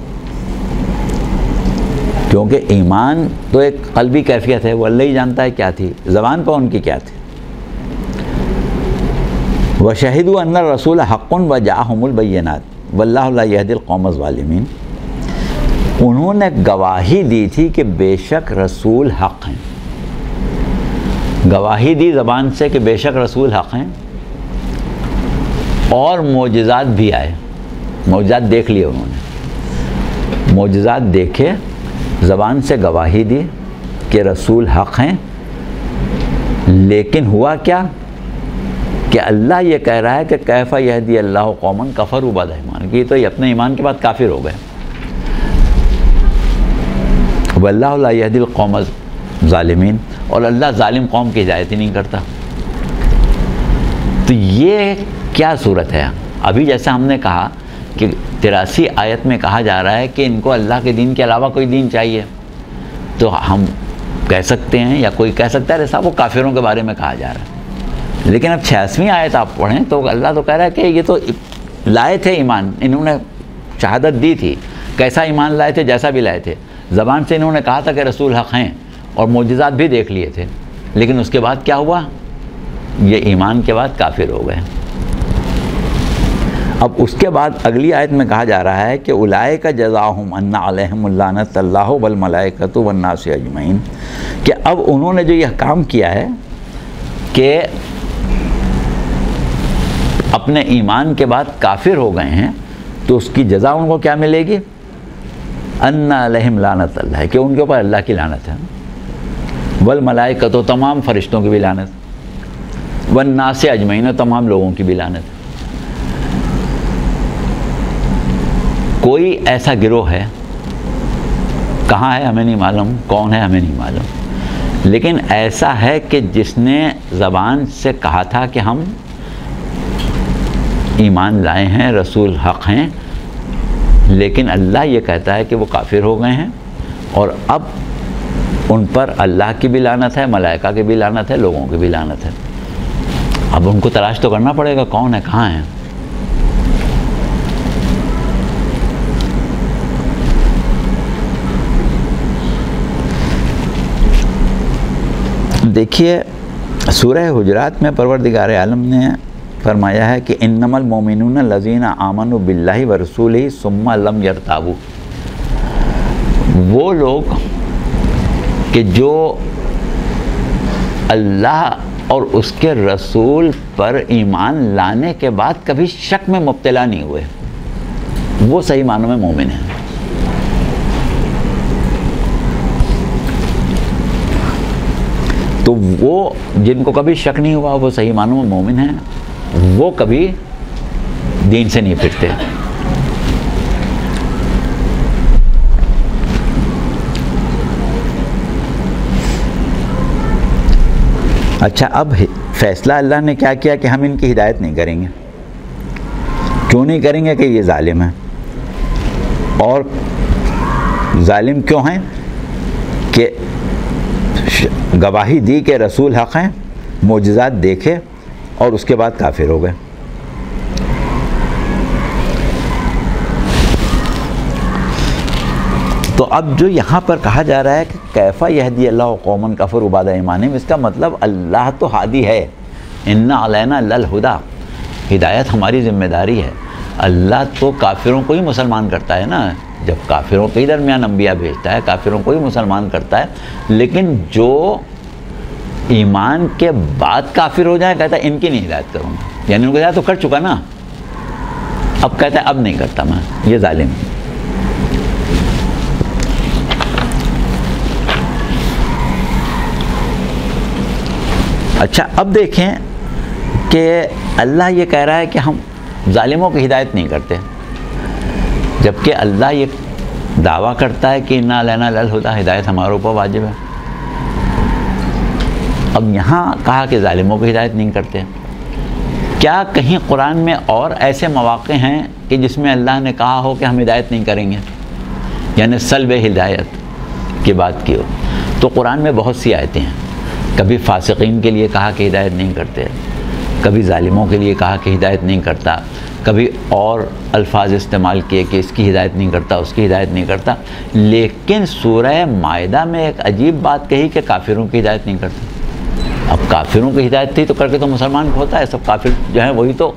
کیونکہ ایمان تو ایک قلبی کیفیت ہے، وہ اللہ ہی جانتا ہے کیا تھی، زبان پر ان کی کیا تھی۔ وَشَهِدُوا أَنَّ الرَّسُولَ حَقٌّ وَجَاءَهُمُ الْبَيِّنَاتُ وَاللَّهُ لَا يَهْدِي الْقَوْمَ الظَّالِمِينَ، انہوں نے گواہی دی تھی کہ بے شک رسول حق ہیں، گواہی دی زبان سے کہ بے شک رسول حق ہیں، اور معجزات بھی آئے، معجزات دیکھ لیے انہوں نے، معجزات دیکھے، زبان سے گواہی دی کہ رسول حق ہیں، لیکن ہوا کیا کہ اللہ یہ کہہ رہا ہے کہ کیف یہدی اللہ قوما کفروا بعد ایمانہم، کہ تو یہ اپنے ایمان کے بعد کافر ہو گئے۔ واللہ لا یہدی القوم الظالمین، اور اللہ ظالم قوم کی ہدایت ہی نہیں کرتا۔ تو یہ کیا صورت ہے؟ ابھی جیسا ہم نے کہا کہ 83 آیت میں کہا جا رہا ہے کہ ان کو اللہ کے دین کے علاوہ کوئی دین چاہیے، تو ہم کہہ سکتے ہیں یا کوئی کہہ سکتا ہے ایسا وہ کافروں کے بارے میں کہا جا رہا ہے۔ لیکن اب 86ویں آیت آپ پڑھیں تو اللہ تو کہہ رہا ہے کہ یہ تو لائے تھے ایمان، انہوں نے شہادت دی تھی، کیسا ایمان لائے تھے، جیسا بھی لائے تھے، زبان سے انہوں نے کہا تھا کہ رسول حق ہیں، اور معجزات بھی دیکھ لیے تھے، لیکن اس کے بعد کیا ہوا؟ یہ ایمان کے بعد کافر ہو گئے۔ اب اس کے بعد اگلی آیت میں کہا جا رہا ہے کہ اولئک جزاؤہم ان علیہم اللعنۃ اللہ والملائکۃ والناس اجمعین، کہ اب انہوں نے جو یہ کام کیا ہے کہ اپنے ایمان کے بعد کافر ہو گئے ہیں، تو اس کی جزا ان کو کیا ملے گی؟ ان علیہم لعنت اللہ، کہ ان کے اوپر اللہ کی لعنت ہے، والملائکۃ، تمام فرشتوں کی بھی لعنت، والناس اجمعین، تمام لوگوں کی بھی لعنت۔ کوئی ایسا گروہ ہے، کہاں ہے ہمیں نہیں معلوم، کون ہے ہمیں نہیں معلوم، لیکن ایسا ہے کہ جس نے زبان سے کہا تھا کہ ہم ایمان لائے ہیں، رسول حق ہیں، لیکن اللہ یہ کہتا ہے کہ وہ کافر ہو گئے ہیں، اور اب ان پر اللہ کی بھی لعنت ہے، ملائکہ کی بھی لعنت ہے، لوگوں کی بھی لعنت ہے۔ اب ان کو تلاش تو کرنا پڑے گا کون ہے، کہاں ہیں۔ دیکھیے سورہ حجرات میں پروردگار عالم نے فرمایا ہے کہ انما المؤمنون الذین آمنوا باللہ ورسولہ ثم لم یرتابوا، وہ لوگ کہ جو اللہ اور اس کے رسول پر ایمان لانے کے بعد کبھی شک میں مبتلا نہیں ہوئے، وہ صحیح معنوں میں مومن ہیں۔ تو وہ جن کو کبھی شک نہیں ہوا وہ صحیح معنوں میں مومن ہیں، وہ کبھی دین سے نہیں پھرتے۔ اچھا، اب فیصلہ اللہ نے کیا کیا کہ ہم ان کی ہدایت نہیں کریں گے۔ کیوں نہیں کریں گے؟ کہ یہ ظالم ہیں، اور ظالم کیوں ہیں؟ کہ گواہی دی کہ رسول حق ہیں، معجزات دیکھے، اور اس کے بعد کافر ہو گئے۔ تو اب جو یہاں پر کہا جا رہا ہے کہ کیف یہدی اللہ قوما کفروا بعد ایمانہم، اس کا مطلب اللہ تو ہادی ہے، ان علینا للہدی، ہدایت ہماری ذمہ داری ہے۔ اللہ تو کافروں کو ہی مسلمان کرتا ہے نا، جب کافروں کے ہی درمیان انبیاء بھیجتا ہے، کافروں کو ہی مسلمان کرتا ہے، لیکن جو ایمان کے بعد کافر ہو جائے کہتا ہے ان کی نہیں ہدایت کروں گا، یعنی ان کو ہدایت تو کر چکا نا، اب کہتا ہے اب نہیں کرتا میں، یہ ظالم. اچھا اب دیکھیں کہ اللہ یہ کہہ رہا ہے کہ ہم ظالموں کی ہدایت نہیں کرتے، جبکہ اللہ یہ دعویٰ کرتا ہے کہ انا علینا للہدیٰ، ہدایت ہمارے اوپر واجب ہے. اب یہاں کہا کہ ظالموں کی ہدایت نہیں کرتے. کیا کہیں قرآن میں اور ایسے مواقع ہیں کہ جس میں اللہ نے کہا ہو کہ ہم ہدایت نہیں کریں گے، یعنی سلب ہدایت کی بات کی ہو؟ تو قرآن میں بہت سی آیتیں ہیں. کبھی فاسقین کے لیے کہا کہ ہدایت نہیں کرتے، کبھی ظالموں کے لیے کہا کہ ہدایت نہیں کرتا، کبھی اور الفاظ استعمال کیے کہ اس کی ہدایت نہیں کرتا، اس کی ہدایت نہیں کرتا. لیکن سورہ مائدہ میں ایک عجیب بات کہی کہ کافروں کی ہدایت نہیں کرتا. اب کافروں کی ہدایت تھی تو کر کے تو مسلمان کو ہوتا ہے، سب کافر جو ہیں وہی تو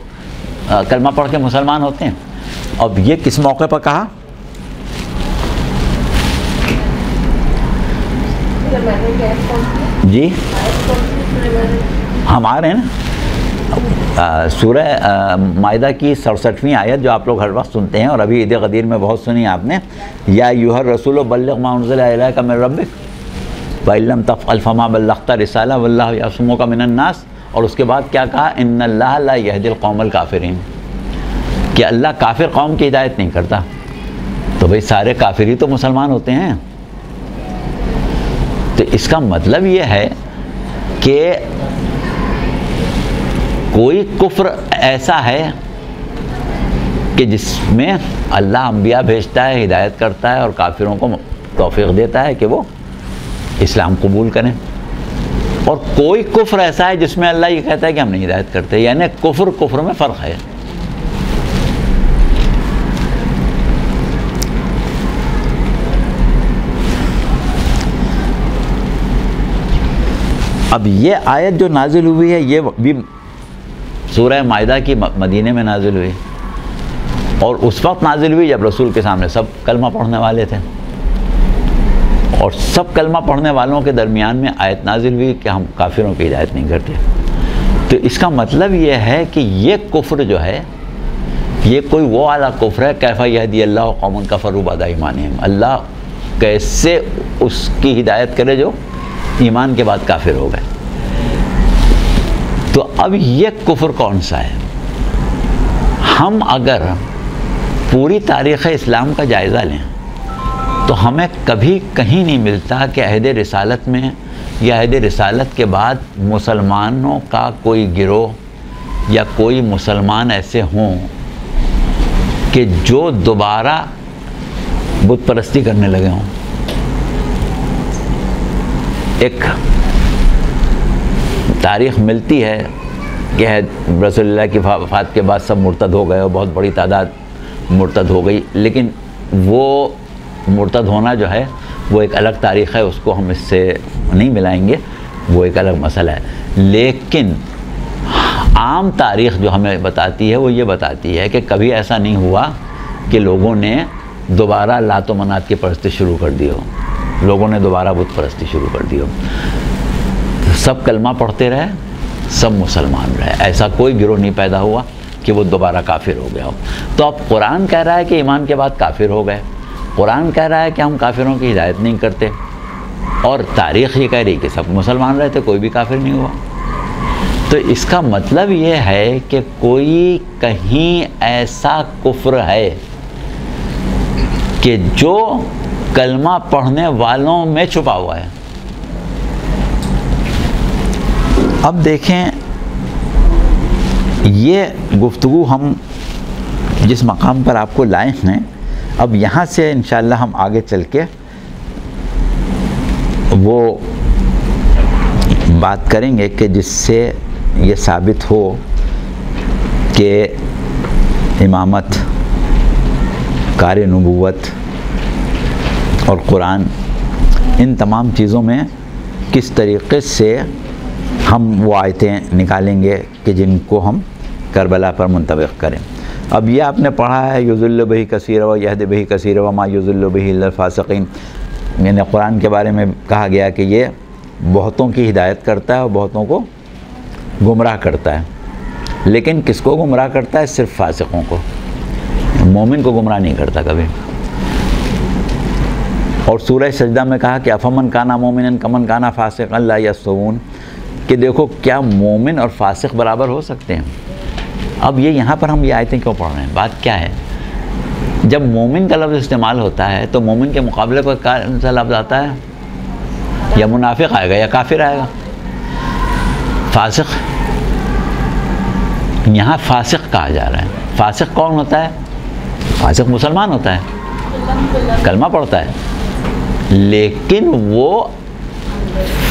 کلمہ پڑھ کے مسلمان ہوتے ہیں. اب یہ کس موقع پر کہا؟ جی ہم آ رہے ہیں نا سورہ مائدہ کی 67ویں آیت جو آپ لوگ ہر وقت سنتے ہیں، اور ابھی عید غدیر میں بہت سنی آپ نے، یا ایھا الرسول بلغ ما انزل الیک من ربک وَإِن لَّمْ تَفْعَلْ فَمَا بَلَّغْتَ رِسَالَةَ وَاللَّهُ يَعْصُمُكَ مِنَ النَّاسِ. اور اس کے بعد کیا کہا؟ إِنَّ اللَّهَ لَا يَهْدِي الْقَوْمَ الْكَافِرِينَ، کہ اللہ کافر قوم کی ہدایت نہیں کرتا. تو بھئی سارے کافر ہی تو مسلمان ہوتے ہیں. تو اس کا مطلب یہ ہے کہ کوئی کفر ایسا ہے کہ جس میں اللہ انبیاء بھیجتا ہے، ہدایت کرتا ہے، اور کافروں کو توفیق دیتا ہے کہ وہ اسلام قبول کریں. اور کوئی کفر ایسا ہے جس میں اللہ یہ کہتا ہے کہ ہم نہیں ہدایت کرتے. یعنی کفر میں فرق ہے. اب یہ آیت جو نازل ہوئی ہے یہ بھی سورہ مائدہ کی مدینے میں نازل ہوئی، اور اس وقت نازل ہوئی جب رسول کے سامنے سب کلمہ پڑھنے والے تھے، اور سب کلمہ پڑھنے والوں کے درمیان میں آیت نازل ہوئی کہ ہم کافروں کی ہدایت نہیں کرتے. تو اس کا مطلب یہ ہے کہ یہ کفر جو ہے یہ کوئی وہ اعلیٰ کفر ہے، کیف یہدی اللہ قوما کفروا بعد ایمانہم، اللہ کیسے اس کی ہدایت کرے جو ایمان کے بعد کافر ہو گئے. تو اب یہ کفر کون سا ہے؟ ہم اگر پوری تاریخ اسلام کا جائزہ لیں تو ہمیں کبھی کہیں نہیں ملتا کہ عہد رسالت میں یا عہد رسالت کے بعد مسلمانوں کا کوئی گروہ یا کوئی مسلمان ایسے ہوں کہ جو دوبارہ بت پرستی کرنے لگے ہوں. ایک تاریخ ملتی ہے کہ رسول اللہ کی وفات کے بعد سب مرتد ہو گئے اور بہت بڑی تعداد مرتد ہو گئی، لیکن وہ مرتد ہونا جو ہے وہ ایک الگ تاریخ ہے، اس کو ہم اس سے نہیں ملائیں گے، وہ ایک الگ مسئلہ ہے. لیکن عام تاریخ جو ہمیں بتاتی ہے وہ یہ بتاتی ہے کہ کبھی ایسا نہیں ہوا کہ لوگوں نے دوبارہ لات و منات کی پرستی شروع کر دی ہو، لوگوں نے دوبارہ بت پرستی شروع کر دی ہو. سب کلمہ پڑھتے رہے، سب مسلمان رہے، ایسا کوئی گروہ نہیں پیدا ہوا کہ وہ دوبارہ کافر ہو گیا ہو. تو اب قرآن کہہ رہا ہے کہ ایمان کے بعد کافر ہو گئے، قرآن کہہ رہا ہے کہ ہم کافروں کی ہدایت نہیں کرتے، اور تاریخ یہ کہہ رہی کہ سب مسلمان رہے تھے، کوئی بھی کافر نہیں ہوا. تو اس کا مطلب یہ ہے کہ کوئی کہیں ایسا کفر ہے کہ جو کلمہ پڑھنے والوں میں چھپا ہوا ہے. اب دیکھیں یہ گفتگو ہم جس مقام پر آپ کو لائے ہیں، اب یہاں سے انشاءاللہ ہم آگے چل کے وہ بات کریں گے کہ جس سے یہ ثابت ہو کہ امامت، کار نبوت اور قرآن، ان تمام چیزوں میں کس طریقے سے ہم وہ آیتیں نکالیں گے کہ جن کو ہم کربلا پر منطبق کریں. اب یہ آپ نے پڑھا ہے یضل بہ کثیر و یہد بہ کثیر وما یضل بہ الا الفاسقین، یعنی قرآن کے بارے میں کہا گیا کہ یہ بہتوں کی ہدایت کرتا ہے اور بہتوں کو گمراہ کرتا ہے. لیکن کس کو گمراہ کرتا ہے؟ صرف فاسقوں کو. مومن کو گمراہ نہیں کرتا کبھی. اور سورہ سجدہ میں کہا کہ افمن کانا مومنن کمن کانا فاسقا لا یستوون، کہ دیکھو کیا مومن اور فاسق برابر ہو سکتے ہیں. اب یہاں پر ہم یہ آیتیں کیوں پڑھ رہے ہیں؟ بات کیا ہے؟ جب مومن کا لفظ استعمال ہوتا ہے تو مومن کے مقابلے پر کون سا لفظ آتا ہے؟ یا منافق آئے گا یا کافر آئے گا. فاسق، یہاں فاسق کہا جا رہا ہے. فاسق کون ہوتا ہے؟ فاسق مسلمان ہوتا ہے، کلمہ پڑھتا ہے، لیکن وہ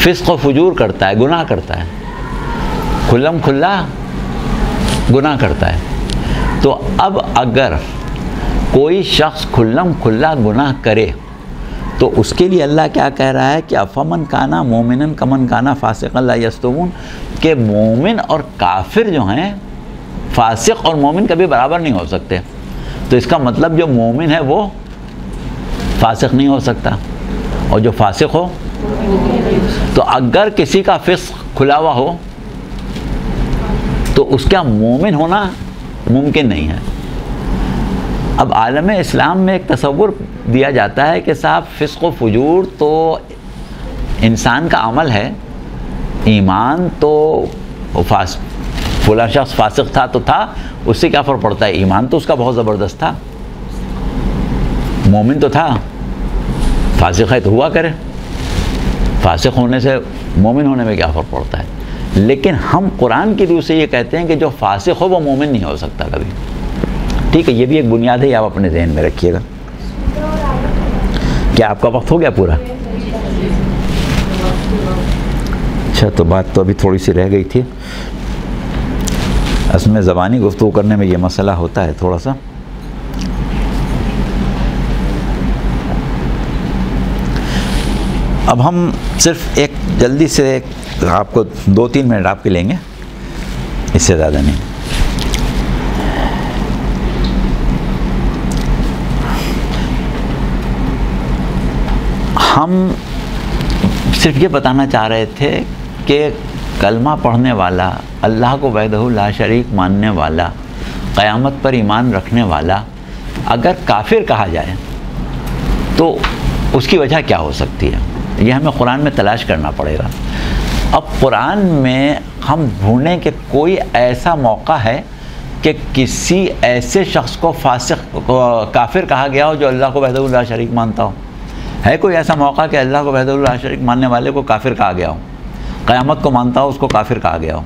فسق و فجور کرتا ہے، گناہ کرتا ہے، کھلم کھلا گناہ کرتا ہے. تو اب اگر کوئی شخص کھلم کھلا گناہ کرے تو اس کے لیے اللہ کیا کہہ رہا ہے کہ افمن کانا مومنن کمن کانا فاسقا لا یستوون، کہ مومن اور کافر جو ہیں، فاسق اور مومن کبھی برابر نہیں ہو سکتے. تو اس کا مطلب جو مومن ہے وہ فاسق نہیں ہو سکتا، اور جو فاسق ہو، تو اگر کسی کا فسق کھلا ہوا ہو تو اس کا مومن ہونا ممکن نہیں ہے. اب عالم اسلام میں ایک تصور دیا جاتا ہے کہ صاحب فسق و فجور تو انسان کا عمل ہے، ایمان تو فلاں شخص فاسق تھا تو تھا، اس سے کیا فرق پڑتا ہے؟ ایمان تو اس کا بہت زبردست تھا، مومن تو تھا، فاسق ہے تو ہوا کرے، فاسق ہونے سے مومن ہونے میں کیا فرق پڑتا ہے؟ لیکن ہم قرآن کی روح سے یہ کہتے ہیں کہ جو فاسق ہو وہ مومن نہیں ہو سکتا کبھی. ٹھیک ہے، یہ بھی ایک بنیاد ہے، آپ اپنے ذہن میں رکھیے گا. کیا آپ کا وقت ہو گیا پورا؟ اچھا، تو بات تو ابھی تھوڑی سی رہ گئی تھی. اس میں زبانی گفتگو کرنے میں یہ مسئلہ ہوتا ہے تھوڑا سا. اب ہم صرف ایک جلدی سے آپ کو 2-3 منٹ آپ کے لیں گے، اس سے زیادہ نہیں. ہم صرف یہ بتانا چاہ رہے تھے کہ کلمہ پڑھنے والا، اللہ کو وحدہ لا شریک ماننے والا، قیامت پر ایمان رکھنے والا اگر کافر کہا جائے تو اس کی وجہ کیا ہو سکتی ہے؟ یہ ہمیں قرآن میں تلاش کرنا پڑے گا. اب قرآن میں ہم ڈھونڈیں کہ کوئی ایسا موقع ہے کہ کسی ایسے شخص کو فاسق کافر کہا گیا ہو جو اللہ کو وحدہ لا شریک مانتا ہو. ہے کوئی ایسا موقع کہ اللہ کو وحدہ لا شریک ماننے والے کو کافر کہا گیا ہو؟ قیامت کو مانتا ہو اس کو کافر کہا گیا ہو؟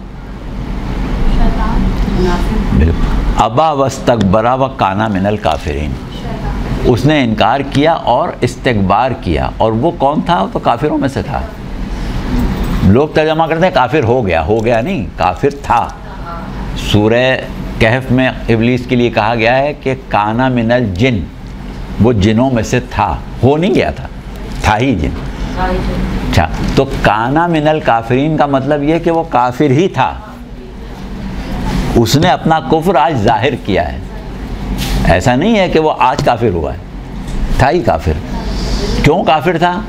بالکل. ابا واستکبر وکان من الکافرین، اس نے انکار کیا اور استکبار کیا، اور وہ کون تھا؟ وہ تو کافروں میں سے تھا. لوگ ترجمہ کرتے ہیں کافر ہو گیا نہیں، کافر تھا. سورہ کہف میں ابلیس کے لیے کہا گیا ہے کہ کانا من الجن، وہ جنوں میں سے تھا، ہو نہیں گیا تھا ہی جن. اچھا، تو کانا من الکافرین کا مطلب یہ کہ وہ کافر ہی تھا، اس نے اپنا کفر آج ظاہر کیا ہے. ایسا نہیں ہے کہ وہ آج کافر ہوا ہے، تھا ہی کافر. کیوں کافر تھا؟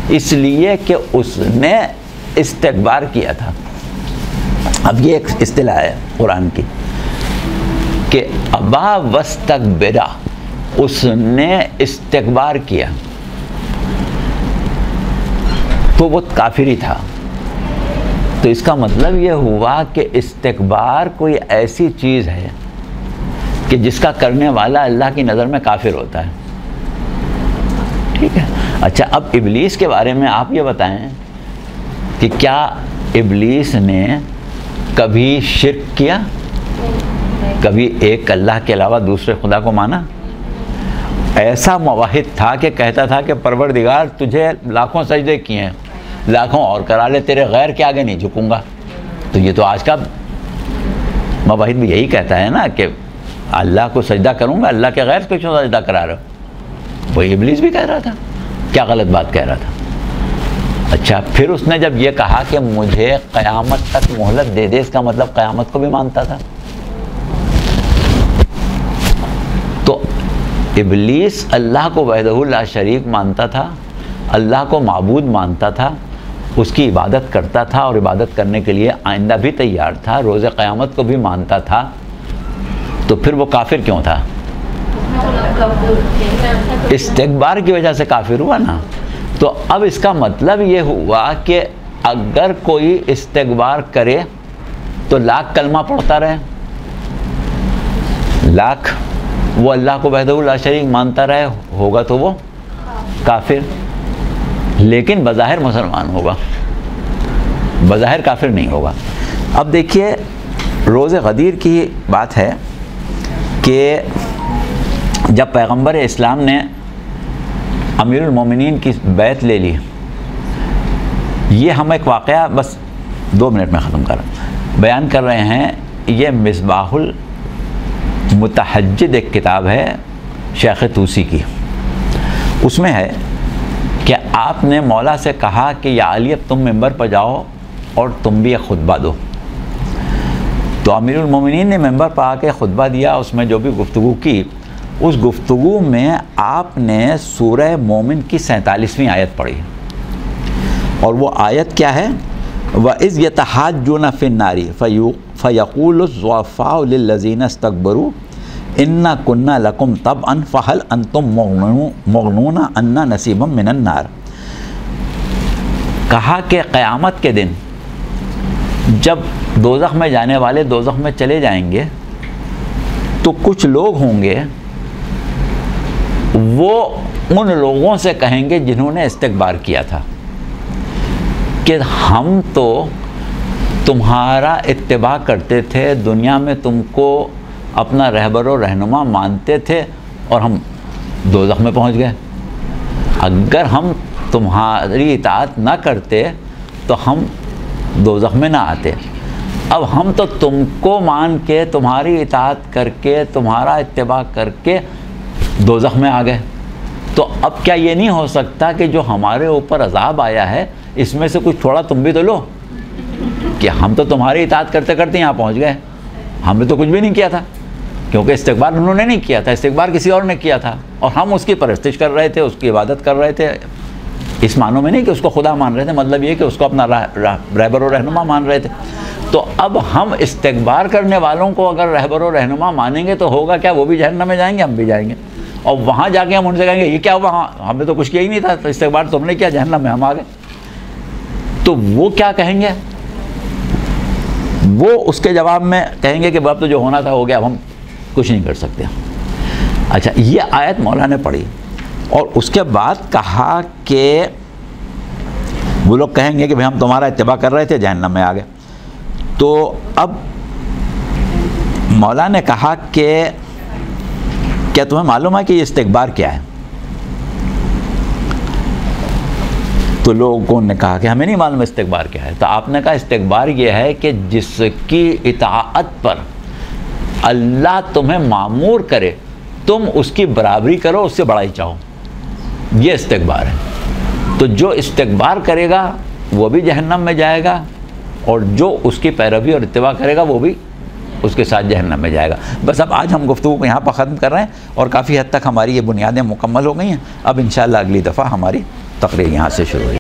اس لیے کہ اس نے استکبار کیا تھا. اب یہ ایک اصطلاح ہے قرآن کی کہ ابا واستکبر، اس نے استکبار کیا تو وہ کافر ہی تھا. تو اس کا مطلب یہ ہوا کہ استکبار کوئی ایسی چیز ہے کہ جس کا کرنے والا اللہ کی نظر میں کافر ہوتا ہے. ٹھیک ہے. اچھا، اب ابلیس کے بارے میں آپ یہ بتائیں کہ کیا ابلیس نے کبھی شرک کیا؟ کبھی ایک اللہ کے علاوہ دوسرے خدا کو مانا؟ ایسا موحد تھا کہ کہتا تھا کہ پروردگار تجھے لاکھوں سجدے کیے ہیں، لاکھوں اور کرا لے، تیرے غیر کے آگے نہیں جھکوں گا. تو یہ تو آج کا موحد بھی یہی کہتا ہے نا کہ اللہ کو سجدہ کروں گا، اللہ کے غیر پہ کیوں سجدہ کرا رہے ہو؟ وہ ابلیس بھی کہہ رہا تھا. کیا غلط بات کہہ رہا تھا؟ اچھا، پھر اس نے جب یہ کہا کہ مجھے قیامت تک مہلت دے دے، اس کا مطلب قیامت کو بھی مانتا تھا. تو ابلیس اللہ کو وحدہ لا شریک مانتا تھا، اللہ کو معبود مانتا تھا، اس کی عبادت کرتا تھا اور عبادت کرنے کے لیے آئندہ بھی تیار تھا، روز قیامت کو بھی مانتا تھا. تو پھر وہ کافر کیوں تھا؟ استکبار کی وجہ سے کافر ہوا نا. تو اب اس کا مطلب یہ ہوا کہ اگر کوئی استکبار کرے تو لاکھ کلمہ پڑھتا رہے, لاکھ وہ اللہ کو وحدہ لا شریک مانتا رہے, ہوگا تو وہ کافر, لیکن بظاہر مسلمان ہوگا, بظاہر کافر نہیں ہوگا. اب دیکھیے روز غدیر کی بات ہے کہ جب پیغمبر اسلام نے امیر المومنین کی بیعت لے لی, یہ ہم ایک واقعہ بس 2 منٹ میں ختم بیان کر رہے ہیں. یہ مصباح المتحجد ایک کتاب ہے شیخ طوسی کی. اس میں ہے کہ آپ نے مولا سے کہا کہ یا علی اب تم ممبر پر جاؤ اور تم بھی ایک خطبہ دو. تو امیر المومنین نے ممبر پر آ کے خطبہ دیا. اس میں جو بھی گفتگو کی, اس گفتگو میں آپ نے سورہ مومن کی 47ویں آیت پڑھی, اور وہ آیت کیا ہے؟ وَإِذْ يَتَحَاجُّونَ فِي النَّارِ فَيَقُولُ الضُّعَفَاءُ لِلَّذِينَ اسْتَكْبَرُوا إِنَّا كُنَّا لَكُمْ تَبْعًا فَهَلْ أَنْتُمْ مُغْنُونَ عَنَّا نَصِيبًا مِنَ النَّارِ. کہا کہ قیامت کے دن جب دوزخ میں جانے والے دوزخ میں چلے جائیں گے تو کچھ لوگ ہوں گے وہ ان لوگوں سے کہیں گے جنہوں نے استکبار کیا تھا کہ ہم تو تمہارا اتباع کرتے تھے, دنیا میں تم کو اپنا رہبر و رہنما مانتے تھے اور ہم دوزخ میں پہنچ گئے. اگر ہم تمہاری اطاعت نہ کرتے تو ہم دوزخ میں نہ آتے. اب ہم تو تم کو مان کے, تمہاری اطاعت کر کے, تمہارا اتباع کر کے دوزخ میں آ گئے. تو اب کیا یہ نہیں ہو سکتا کہ جو ہمارے اوپر عذاب آیا ہے اس میں سے کچھ تھوڑا تم بھی تو لو, کہ ہم تو تمہاری اطاعت کرتے کرتے یہاں پہنچ گئے, ہم نے تو کچھ بھی نہیں کیا تھا, کیونکہ استکبار انہوں نے نہیں کیا تھا, استکبار کسی اور نے کیا تھا, اور ہم اس کی پرستش کر رہے تھے, اس کی عبادت کر رہے تھے. اس معنوں میں نہیں کہ اس کو خدا مان رہے تھے, مطلب یہ کہ اس کو اپنا رہبر و رہنما مان رہے تھے. تو اب ہم استکبار کرنے والوں کو اگر رہبر و رہنما مانیں گے تو ہوگا کیا؟ وہ بھی جہنم میں جائیں گے, ہم بھی جائیں گے, اور وہاں جا کے ہم ان سے کہیں گے یہ کیا وہاں ہم نے تو کچھ کیا ہی نہیں تھا, تو استکبار تم نے کیا, جہنم میں ہم آ گئے. تو وہ کیا کہیں گے؟ وہ اس کے جواب میں کہیں گے کہ اب تو جو ہونا تھا ہو گیا, اب ہم کچھ نہیں کر سکتے. اچھا, یہ آیت مولا نے پڑھی اور اس کے بعد کہا کہ وہ لوگ کہیں گے کہ ہم تمہارا اتباع کر رہے تھے, جہنم میں آ گئے. تو اب مولا نے کہا کہ کیا تمہیں معلوم ہے کہ یہ استکبار کیا ہے؟ تو لوگوں نے کہا کہ ہمیں نہیں معلوم استکبار کیا ہے. تو آپ نے کہا استکبار یہ ہے کہ جس کی اطاعت پر اللہ تمہیں مامور کرے تم اس کی برابری کرو, اس سے بڑائی چاہو, یہ استکبار ہے. تو جو استکبار کرے گا وہ بھی جہنم میں جائے گا, اور جو اس کی پیروی اور اتباع کرے گا وہ بھی اس کے ساتھ جہنم میں جائے گا. بس اب آج ہم گفتگو کو یہاں پر ختم کر رہے ہیں, اور کافی حد تک ہماری یہ بنیادیں مکمل ہو گئی ہیں. اب انشاءاللہ اگلی دفعہ ہماری تقریر یہاں سے شروع ہوئی.